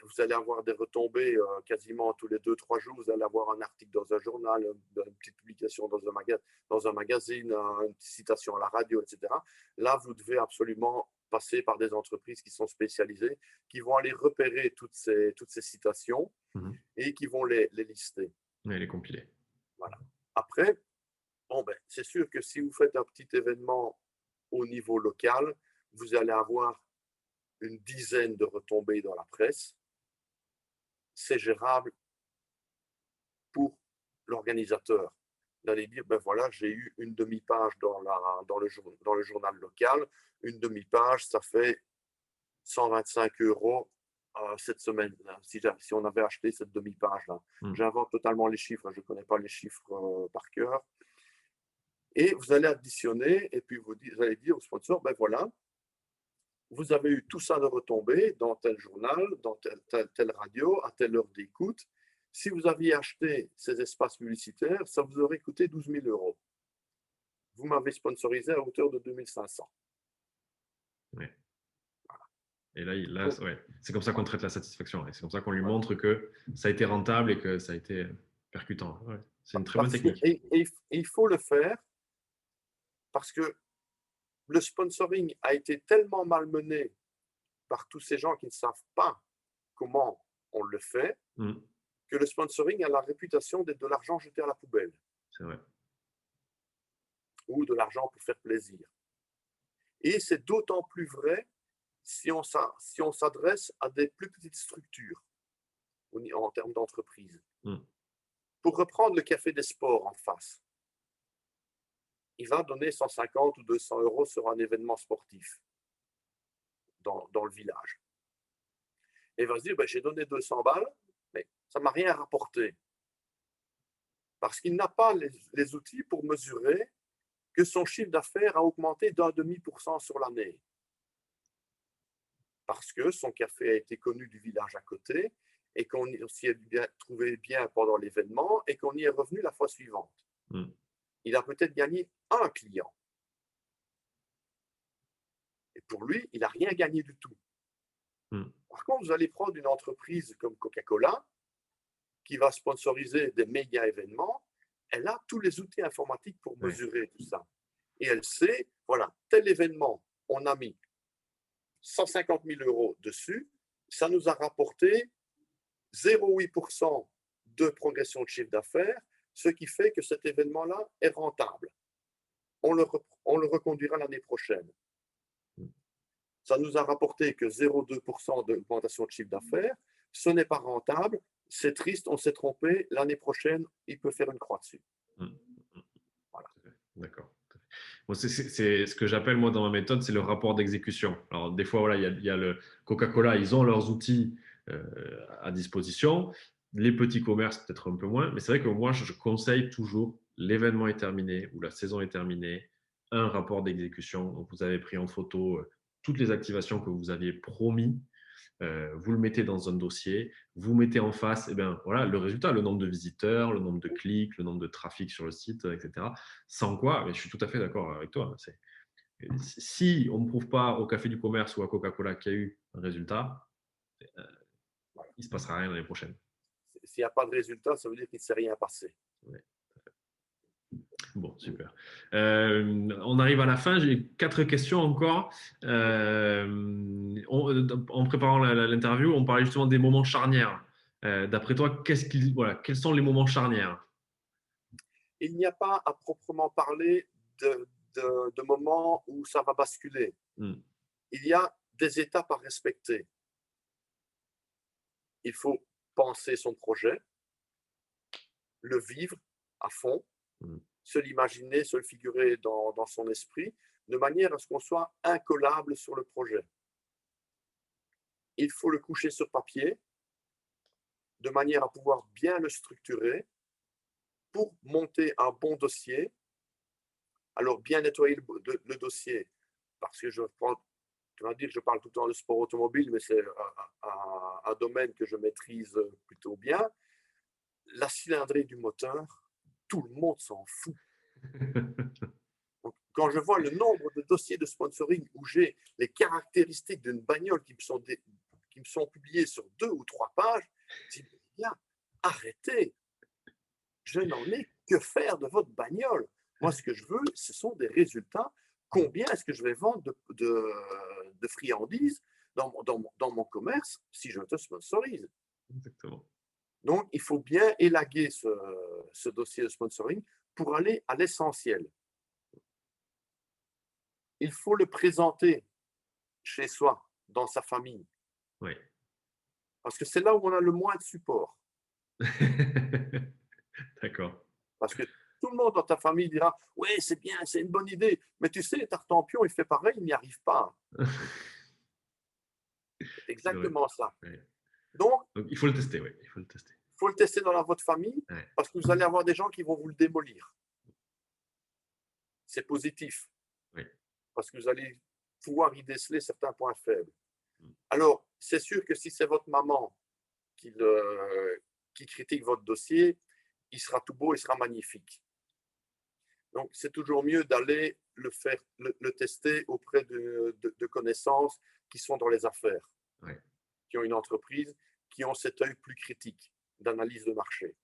vous allez avoir des retombées quasiment tous les 2-3 jours. Vous allez avoir un article dans un journal, une petite publication dans un magazine, une citation à la radio, etc. Là, vous devez absolument passer par des entreprises qui sont spécialisées, qui vont aller repérer toutes ces citations et qui vont les lister. Et les compiler. Voilà. Après, c'est sûr que si vous faites un petit événement au niveau local, vous allez avoir une dizaine de retombées dans la presse. C'est gérable pour l'organisateur d'aller dire, ben voilà, j'ai eu une demi-page dans le journal local, une demi-page, ça fait 125 € cette semaine, si on avait acheté cette demi-page-là. J'invente totalement les chiffres, je ne connais pas les chiffres par cœur. Et vous allez additionner, et puis vous allez dire au sponsor, ben voilà, vous avez eu tout ça de retombées dans tel journal, dans telle radio, à telle heure d'écoute. Si vous aviez acheté ces espaces publicitaires, ça vous aurait coûté 12 000 €. Vous m'avez sponsorisé à hauteur de 2 500. Ouais. Voilà. Et là ouais. C'est comme ça qu'on traite la satisfaction. Ouais. C'est comme ça qu'on lui montre que ça a été rentable et que ça a été percutant. Ouais. C'est une très bonne technique. Et il faut le faire parce que le sponsoring a été tellement malmené par tous ces gens qui ne savent pas comment on le fait, que le sponsoring a la réputation d'être de l'argent jeté à la poubelle. C'est vrai. de l'argent pour faire plaisir. Et c'est d'autant plus vrai si on s'adresse à des plus petites structures en termes d'entreprise. Pour reprendre le Café des Sports en face, il va donner 150 ou 200 euros sur un événement sportif dans le village. Et il va se dire, j'ai donné 200 balles, mais ça ne m'a rien rapporté. Parce qu'il n'a pas les outils pour mesurer que son chiffre d'affaires a augmenté d'0,5% sur l'année. Parce que son café a été connu du village à côté et qu'on s'y est trouvé bien pendant l'événement et qu'on y est revenu la fois suivante. Il a peut-être gagné un client. Et pour lui, il n'a rien gagné du tout. Par contre, vous allez prendre une entreprise comme Coca-Cola qui va sponsoriser des méga événements. Elle a tous les outils informatiques pour mesurer tout ça. Et elle sait, voilà, tel événement, on a mis 150 000 euros dessus, ça nous a rapporté 0,8% de progression de chiffre d'affaires, ce qui fait que cet événement-là est rentable. On le reconduira l'année prochaine. Ça nous a rapporté que 0,2% d'augmentation de chiffre d'affaires. Ce n'est pas rentable, c'est triste, on s'est trompé. L'année prochaine, il peut faire une croix dessus. Voilà. D'accord. Bon, c'est ce que j'appelle, moi, dans ma méthode, c'est le rapport d'exécution. Alors, des fois, voilà, il y a le Coca-Cola, ils ont leurs outils à disposition. Les petits commerces, peut-être un peu moins. Mais c'est vrai que moi, je conseille toujours, l'événement est terminé ou la saison est terminée, un rapport d'exécution. Donc, vous avez pris en photo toutes les activations que vous aviez promis. Vous le mettez dans un dossier, vous mettez en face voilà, le résultat, le nombre de visiteurs, le nombre de clics, le nombre de trafic sur le site, etc. Sans quoi, mais je suis tout à fait d'accord avec toi. Si on ne prouve pas au Café du Commerce ou à Coca-Cola qu'il y a eu un résultat, il ne se passera rien l'année prochaine. S'il n'y a pas de résultat, ça veut dire qu'il ne s'est rien passé. Ouais. Bon, super. On arrive à la fin. J'ai 4 questions encore. En préparant l'interview, on parlait justement des moments charnières. D'après toi, quels sont les moments charnières? Il n'y a pas à proprement parler de moments où ça va basculer. Il y a des étapes à respecter. Il faut penser son projet, le vivre à fond, se l'imaginer, se le figurer dans son esprit, de manière à ce qu'on soit incollable sur le projet. Il faut le coucher sur papier, de manière à pouvoir bien le structurer pour monter un bon dossier. Alors, bien nettoyer le dossier, parce que tu vas dire que je parle tout le temps de sport automobile, mais c'est un domaine que je maîtrise plutôt bien. La cylindrée du moteur, tout le monde s'en fout. Quand je vois le nombre de dossiers de sponsoring où j'ai les caractéristiques d'une bagnole qui me sont publiées sur 2 ou 3 pages, je dis, bien, arrêtez. Je n'en ai que faire de votre bagnole. Moi, ce que je veux, ce sont des résultats. Combien est-ce que je vais vendre de friandises dans mon commerce si je te sponsorise? Exactement. Donc, il faut bien élaguer ce dossier de sponsoring pour aller à l'essentiel. Il faut le présenter chez soi, dans sa famille. Oui. Parce que c'est là où on a le moins de support. D'accord. Parce que tout le monde dans ta famille dira « Oui, c'est bien, c'est une bonne idée. » Mais tu sais, Tartampion, il fait pareil, il n'y arrive pas. C'est exactement ça. Ouais. Donc, il faut le tester, oui. Il faut le tester. Il faut le tester dans votre famille parce que vous allez avoir des gens qui vont vous le démolir. C'est positif. Oui. Parce que vous allez pouvoir y déceler certains points faibles. Alors, c'est sûr que si c'est votre maman qui critique votre dossier, il sera tout beau, il sera magnifique. Donc, c'est toujours mieux d'aller le tester auprès de connaissances qui sont dans les affaires, qui ont une entreprise, qui ont cet œil plus critique d'analyse de marché.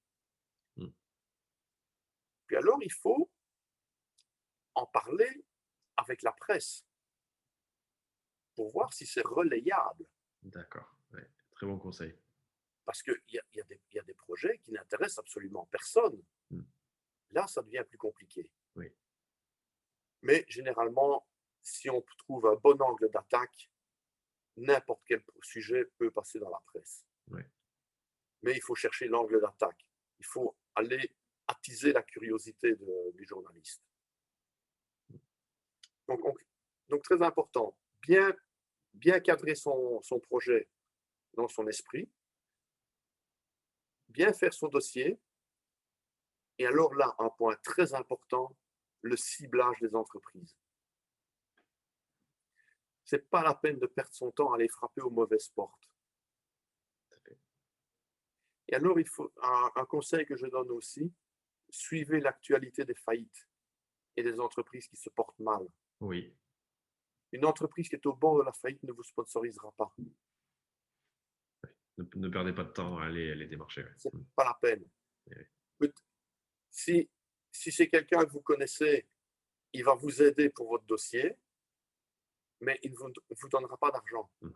Puis alors, il faut en parler avec la presse pour voir si c'est relayable. D'accord, ouais. Très bon conseil. Parce qu'il y a des projets qui n'intéressent absolument personne. Là, ça devient plus compliqué. Oui. Mais généralement, si on trouve un bon angle d'attaque, n'importe quel sujet peut passer dans la presse. Ouais. Mais il faut chercher l'angle d'attaque. Il faut aller attiser la curiosité du journaliste. Donc, très important, bien cadrer son projet dans son esprit, bien faire son dossier. Et alors là, un point très important, le ciblage des entreprises. Ce n'est pas la peine de perdre son temps à aller frapper aux mauvaises portes. Et alors, il faut un conseil que je donne aussi, suivez l'actualité des faillites et des entreprises qui se portent mal. Oui. Une entreprise qui est au bord de la faillite ne vous sponsorisera pas. Ne perdez pas de temps à aller démarcher. Ouais. Ce n'est pas la peine. Oui. Si c'est quelqu'un que vous connaissez, il va vous aider pour votre dossier, mais il ne vous donnera pas d'argent. Il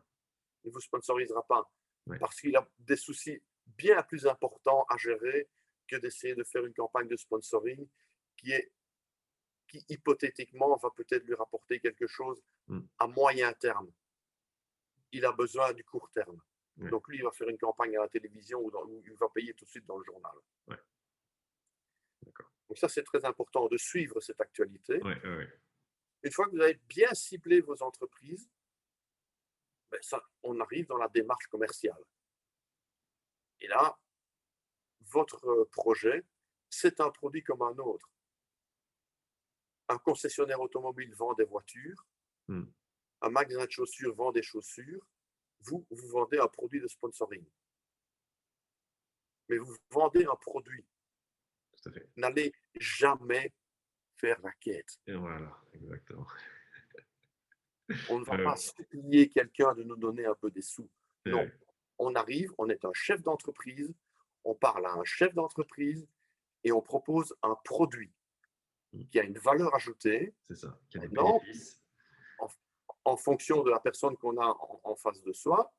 ne vous sponsorisera pas. Ouais. Parce qu'il a des soucis bien plus importants à gérer que d'essayer de faire une campagne de sponsoring qui hypothétiquement va peut-être lui rapporter quelque chose à moyen terme. Il a besoin du court terme. Ouais. Donc lui, il va faire une campagne à la télévision où il va payer tout de suite dans le journal. Ouais. Donc ça, c'est très important de suivre cette actualité. Ouais. Une fois que vous avez bien ciblé vos entreprises, on arrive dans la démarche commerciale. Et là, votre projet, c'est un produit comme un autre. Un concessionnaire automobile vend des voitures, un magasin de chaussures vend des chaussures, vous vendez un produit de sponsoring. Mais vous vendez un produit. Tout à fait. N'allez jamais faire la quête. Et voilà, exactement. On ne va pas supplier quelqu'un de nous donner un peu des sous. Non, on arrive, on est un chef d'entreprise, on parle à un chef d'entreprise et on propose un produit qui a une valeur ajoutée. C'est ça, qui a des Maintenant, bénéfices. En fonction de la personne qu'on a en face de soi,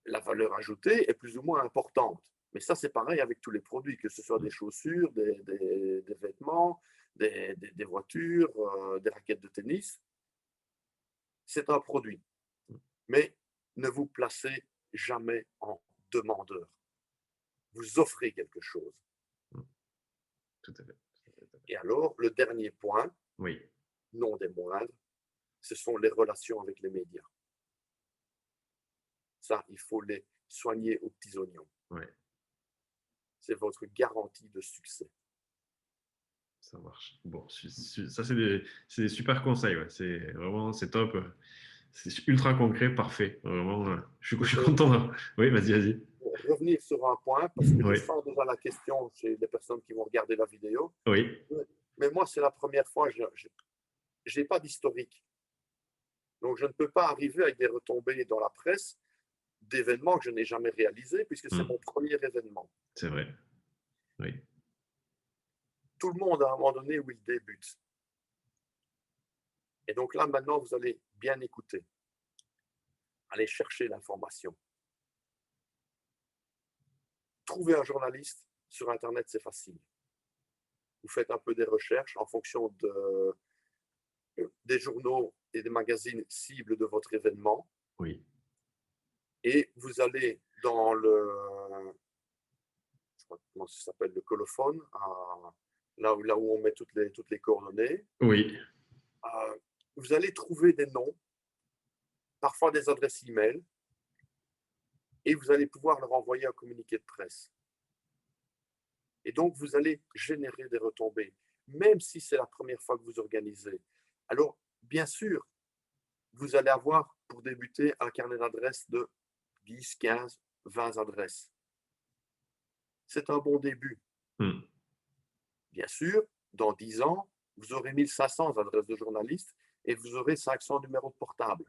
la valeur ajoutée est plus ou moins importante. Mais ça, c'est pareil avec tous les produits, que ce soit des chaussures, des vêtements, des voitures, des raquettes de tennis. C'est un produit. Mais ne vous placez jamais en demandeur. Vous offrez quelque chose. Tout à fait. Et alors, le dernier point, non des moindres, ce sont les relations avec les médias. Ça, il faut les soigner aux petits oignons. C'est votre garantie de succès. Ça marche. Bon, ça, c'est des super conseils. Ouais. C'est top. C'est ultra concret, parfait. Vraiment, je suis content. Oui, vas-y. Revenir sur un point, parce que je sens déjà la question chez les personnes qui vont regarder la vidéo. Oui. Mais moi, c'est la première fois, je n'ai pas d'historique. Donc, je ne peux pas arriver avec des retombées dans la presse d'événements que je n'ai jamais réalisés, puisque c'est mon premier événement. C'est vrai. Oui. Tout le monde, à un moment donné, où il débute. Et donc là, maintenant, vous allez bien écouter. Allez chercher l'information. Trouver un journaliste sur Internet, c'est facile. Vous faites un peu des recherches en fonction des journaux et des magazines cibles de votre événement. Oui. Et vous allez dans je crois comment ça s'appelle, le colophone, là où on met toutes les coordonnées. Oui. Vous allez trouver des noms, parfois des adresses e-mail, et vous allez pouvoir leur envoyer un communiqué de presse. Et donc, vous allez générer des retombées, même si c'est la première fois que vous organisez. Alors, bien sûr, vous allez avoir, pour débuter, un carnet d'adresses de 10, 15, 20 adresses. C'est un bon début. Bien sûr, dans 10 ans, vous aurez 1500 adresses de journalistes et vous aurez 500 numéros de portable.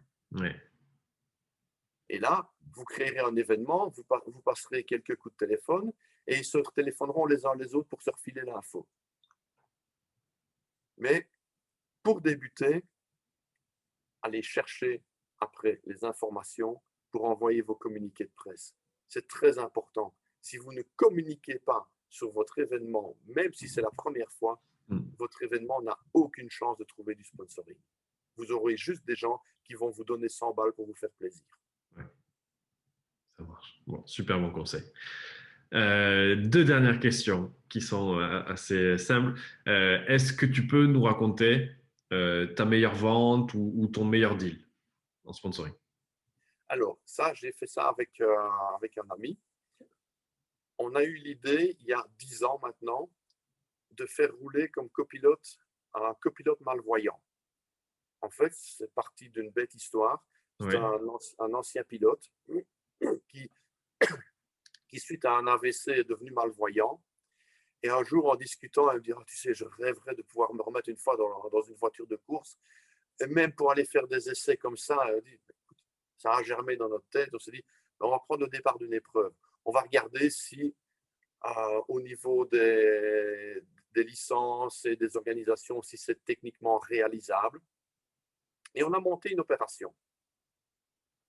Et là, vous créerez un événement, vous passerez quelques coups de téléphone et ils se téléphoneront les uns les autres pour se refiler l'info. Mais pour débuter, allez chercher après les informations pour envoyer vos communiqués de presse. C'est très important. Si vous ne communiquez pas sur votre événement, même si c'est la première fois, votre événement n'a aucune chance de trouver du sponsoring. Vous aurez juste des gens qui vont vous donner 100 balles pour vous faire plaisir. Ouais, ça marche. Bon, super bon conseil. Deux dernières questions qui sont assez simples. Est-ce que tu peux nous raconter ta meilleure vente ou ton meilleur deal en sponsoring? Alors, ça, j'ai fait ça avec un ami. On a eu l'idée, il y a 10 ans maintenant, de faire rouler comme copilote un copilote malvoyant. En fait, c'est parti d'une bête histoire. C'est Oui. un ancien pilote qui, suite à un AVC, est devenu malvoyant. Et un jour, en discutant, elle me dit, tu sais, je rêverais de pouvoir me remettre une fois dans une voiture de course. Et même pour aller faire des essais comme ça, elle dit, ça a germé dans notre tête. On s'est dit, on va prendre le départ d'une épreuve. On va regarder si, au niveau des licences et des organisations, si c'est techniquement réalisable. Et on a monté une opération.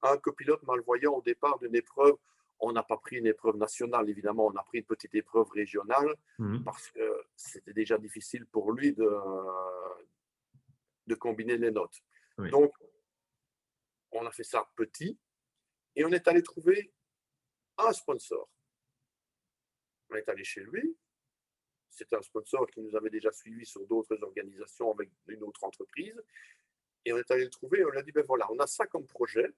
Un copilote malvoyant au départ d'une épreuve, on n'a pas pris une épreuve nationale, évidemment, on a pris une petite épreuve régionale parce que c'était déjà difficile pour lui de combiner les notes. Oui. Donc, on a fait ça petit et on est allé trouver un sponsor. On est allé chez lui. C'était un sponsor qui nous avait déjà suivis sur d'autres organisations avec une autre entreprise. Et on est allé le trouver et on lui a dit, ben voilà, on a ça comme projet.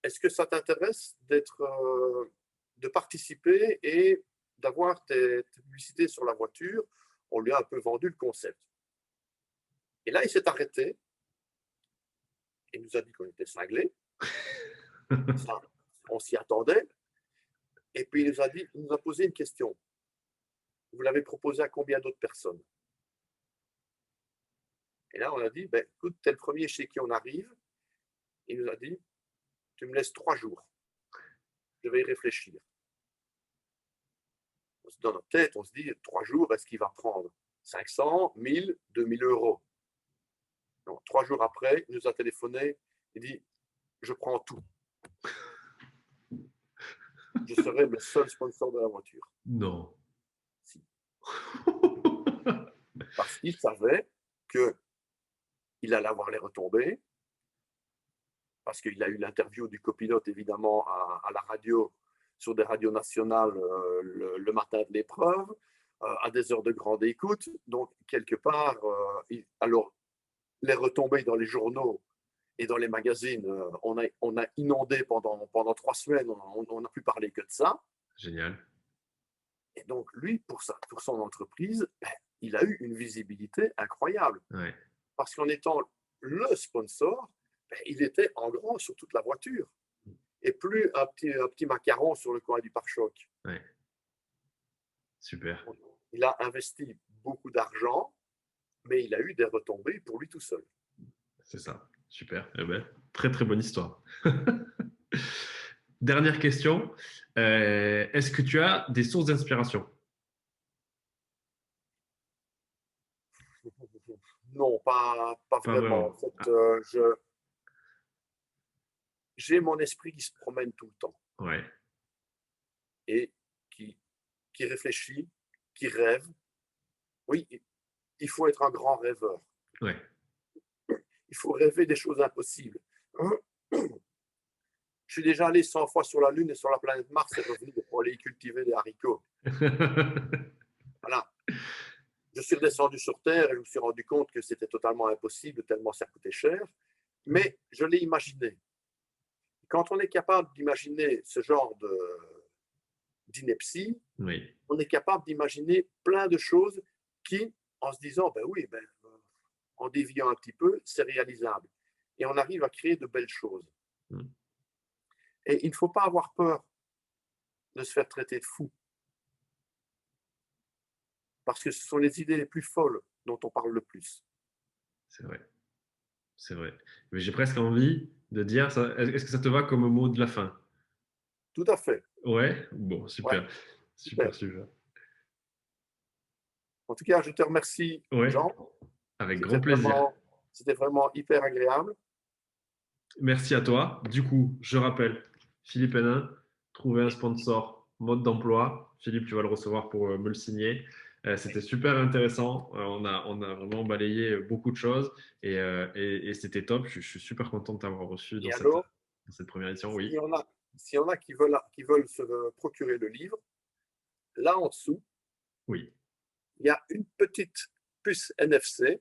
Est-ce que ça t'intéresse de participer et d'avoir tes publicités sur la voiture? On lui a un peu vendu le concept. Et là, il s'est arrêté. Il nous a dit qu'on était cinglés. Ça, on s'y attendait. Et puis, il nous a posé une question. Vous l'avez proposé à combien d'autres personnes? Et là, on a dit, ben, écoute, t'es le premier chez qui on arrive. Il nous a dit, tu me laisses 3 jours. Je vais y réfléchir. Dans notre tête, on se dit, 3 jours, est-ce qu'il va prendre 500, 1000, 2000 euros? Donc, 3 jours après, il nous a téléphoné. Il dit, je prends tout. Je serai le seul sponsor de la voiture. Non. Si. Parce qu'il savait qu'il allait avoir les retombées, parce qu'il a eu l'interview du copilote, évidemment, à la radio, sur des radios nationales le matin de l'épreuve, à des heures de grande écoute. Donc, quelque part, alors, les retombées dans les journaux et dans les magazines, on a inondé pendant 3 semaines, on n'a plus parlé que de ça. Génial. Et donc, lui, pour son entreprise, il a eu une visibilité incroyable. Ouais. Parce qu'en étant le sponsor, il était en grand sur toute la voiture. Et plus un petit macaron sur le coin du pare-choc. Ouais. Super. Il a investi beaucoup d'argent, mais il a eu des retombées pour lui tout seul. C'est ça. Super. Eh ben, très, très bonne histoire. Dernière question. Est-ce que tu as des sources d'inspiration? Non, pas vraiment. En fait, j'ai mon esprit qui se promène tout le temps. Ouais. Et qui réfléchit, qui rêve. Oui, il faut être un grand rêveur. Ouais. Il faut rêver des choses impossibles. Je suis déjà allé 100 fois sur la Lune et sur la planète Mars et revenu pour aller y cultiver des haricots. Voilà. Je suis redescendu sur Terre et je me suis rendu compte que c'était totalement impossible, tellement ça coûtait cher. Mais je l'ai imaginé. Quand on est capable d'imaginer ce genre d'ineptie, Oui. on est capable d'imaginer plein de choses qui, en se disant, ben oui, en déviant un petit peu, c'est réalisable. Et on arrive à créer de belles choses. Et il ne faut pas avoir peur de se faire traiter de fou. Parce que ce sont les idées les plus folles dont on parle le plus. C'est vrai. C'est vrai. Mais j'ai presque envie de dire, est-ce que ça te va comme mot de la fin? Tout à fait. Ouais. Bon, super. Ouais, Super, super. En tout cas, je te remercie, Ouais. Jean. Avec grand plaisir. C'était vraiment hyper agréable. Merci à toi. Du coup, je rappelle, Philippe Hénin, trouver un sponsor, mode d'emploi. Philippe, tu vas le recevoir pour me le signer. C'était super intéressant. On a vraiment balayé beaucoup de choses et c'était top. Je suis super content de t'avoir reçu Et alors, dans cette première édition. s'il Oui, y en a, s'il y en a qui veulent se procurer le livre, là en dessous, oui, il y a une petite puce NFC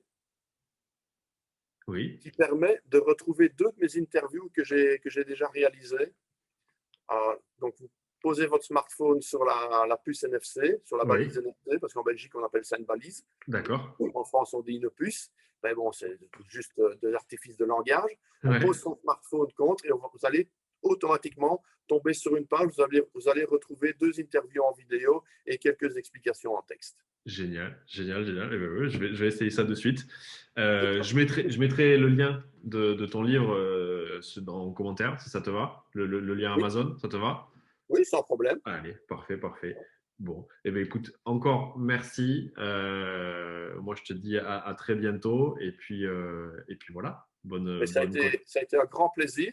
oui, qui permet de retrouver deux de mes interviews que j'ai déjà réalisées. Donc, vous posez votre smartphone sur la puce NFC, sur la oui, balise NFC, parce qu'en Belgique, on appelle ça une balise. d'accord. En France, on dit une puce. Mais bon, c'est juste de l'artifice de langage. On Ouais, pose son smartphone contre et vous allez automatiquement tomber sur une page. Vous allez retrouver deux interviews en vidéo et quelques explications en texte. génial, génial, génial. Eh ben, ouais, je vais essayer ça de suite. Je mettrai le lien de ton livre en commentaire, si ça te va. Le lien Oui, Amazon, ça te va? oui, sans problème. Allez, parfait, parfait. Bon, eh bien, écoute, encore merci. Moi, je te dis à très bientôt. Et puis voilà, Mais bonne côte ça a été un grand plaisir,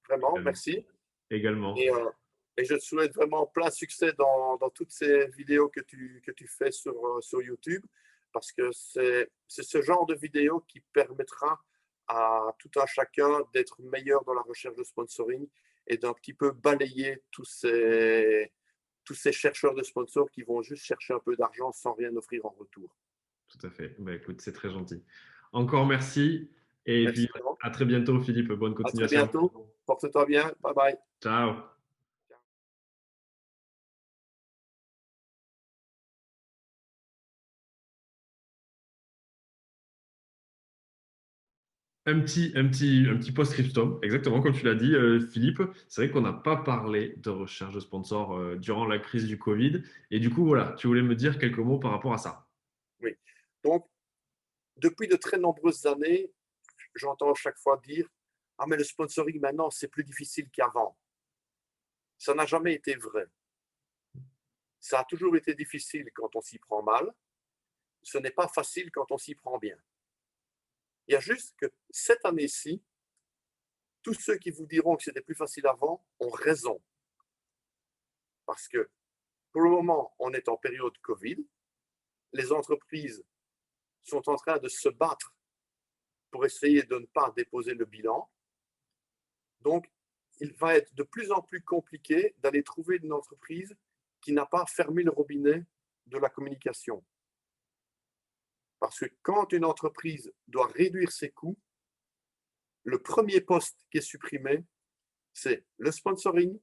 vraiment. également. Merci. Également, Et, euh, et je te souhaite vraiment plein succès dans toutes ces vidéos que tu fais sur YouTube, parce que c'est ce genre de vidéo qui permettra à tout un chacun d'être meilleur dans la recherche de sponsoring et d'un petit peu balayer tous ces chercheurs de sponsors qui vont juste chercher un peu d'argent sans rien offrir en retour. tout à fait. Ben, écoute, c'est très gentil. Encore merci. Et puis, Merci, Jean. à très bientôt, Philippe. Bonne À très continuation. bientôt. Porte-toi bien. Bye bye. Ciao. Un petit post-scriptum, exactement comme tu l'as dit, Philippe. C'est vrai qu'on n'a pas parlé de recherche de sponsors durant la crise du Covid. Et du coup, voilà, tu voulais me dire quelques mots par rapport à ça. Oui. Donc, depuis de très nombreuses années, j'entends chaque fois dire ah, mais le sponsoring maintenant, c'est plus difficile qu'avant. Ça n'a jamais été vrai. Ça a toujours été difficile quand on s'y prend mal. Ce n'est pas facile quand on s'y prend bien. Il y a juste que cette année-ci, tous ceux qui vous diront que c'était plus facile avant ont raison. Parce que pour le moment, on est en période Covid. Les entreprises sont en train de se battre pour essayer de ne pas déposer le bilan. Donc, il va être de plus en plus compliqué d'aller trouver une entreprise qui n'a pas fermé le robinet de la communication. Parce que quand une entreprise doit réduire ses coûts, le premier poste qui est supprimé, c'est le sponsoring,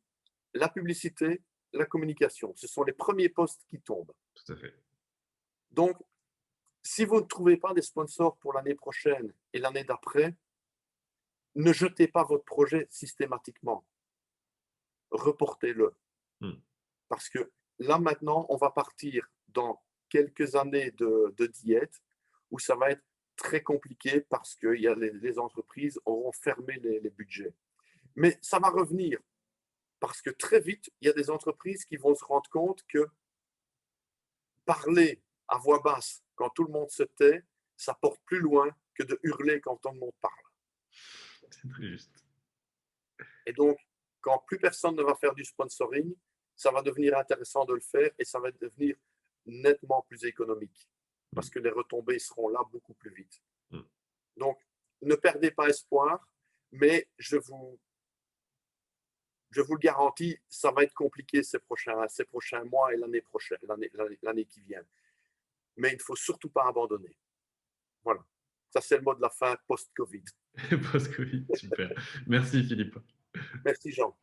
la publicité, la communication. Ce sont les premiers postes qui tombent. Tout à fait. Donc, si vous ne trouvez pas des sponsors pour l'année prochaine et l'année d'après, ne jetez pas votre projet systématiquement. Reportez-le. Hmm. Parce que là, maintenant, on va partir dans quelques années de diète où ça va être très compliqué parce que les entreprises auront fermé les budgets. Mais ça va revenir parce que très vite, il y a des entreprises qui vont se rendre compte que parler à voix basse quand tout le monde se tait, ça porte plus loin que de hurler quand tout le monde parle. C'est très juste. Et donc, quand plus personne ne va faire du sponsoring, ça va devenir intéressant de le faire et ça va devenir nettement plus économique Hmm. parce que les retombées seront là beaucoup plus vite. Hmm. Donc, ne perdez pas espoir, mais je vous le garantis, ça va être compliqué ces prochains mois et l'année prochaine, l'année qui vient. Mais il ne faut surtout pas abandonner. Voilà. Ça, c'est le mot de la fin post-Covid. Post-Covid, super. Merci, Philippe. Merci, Jean.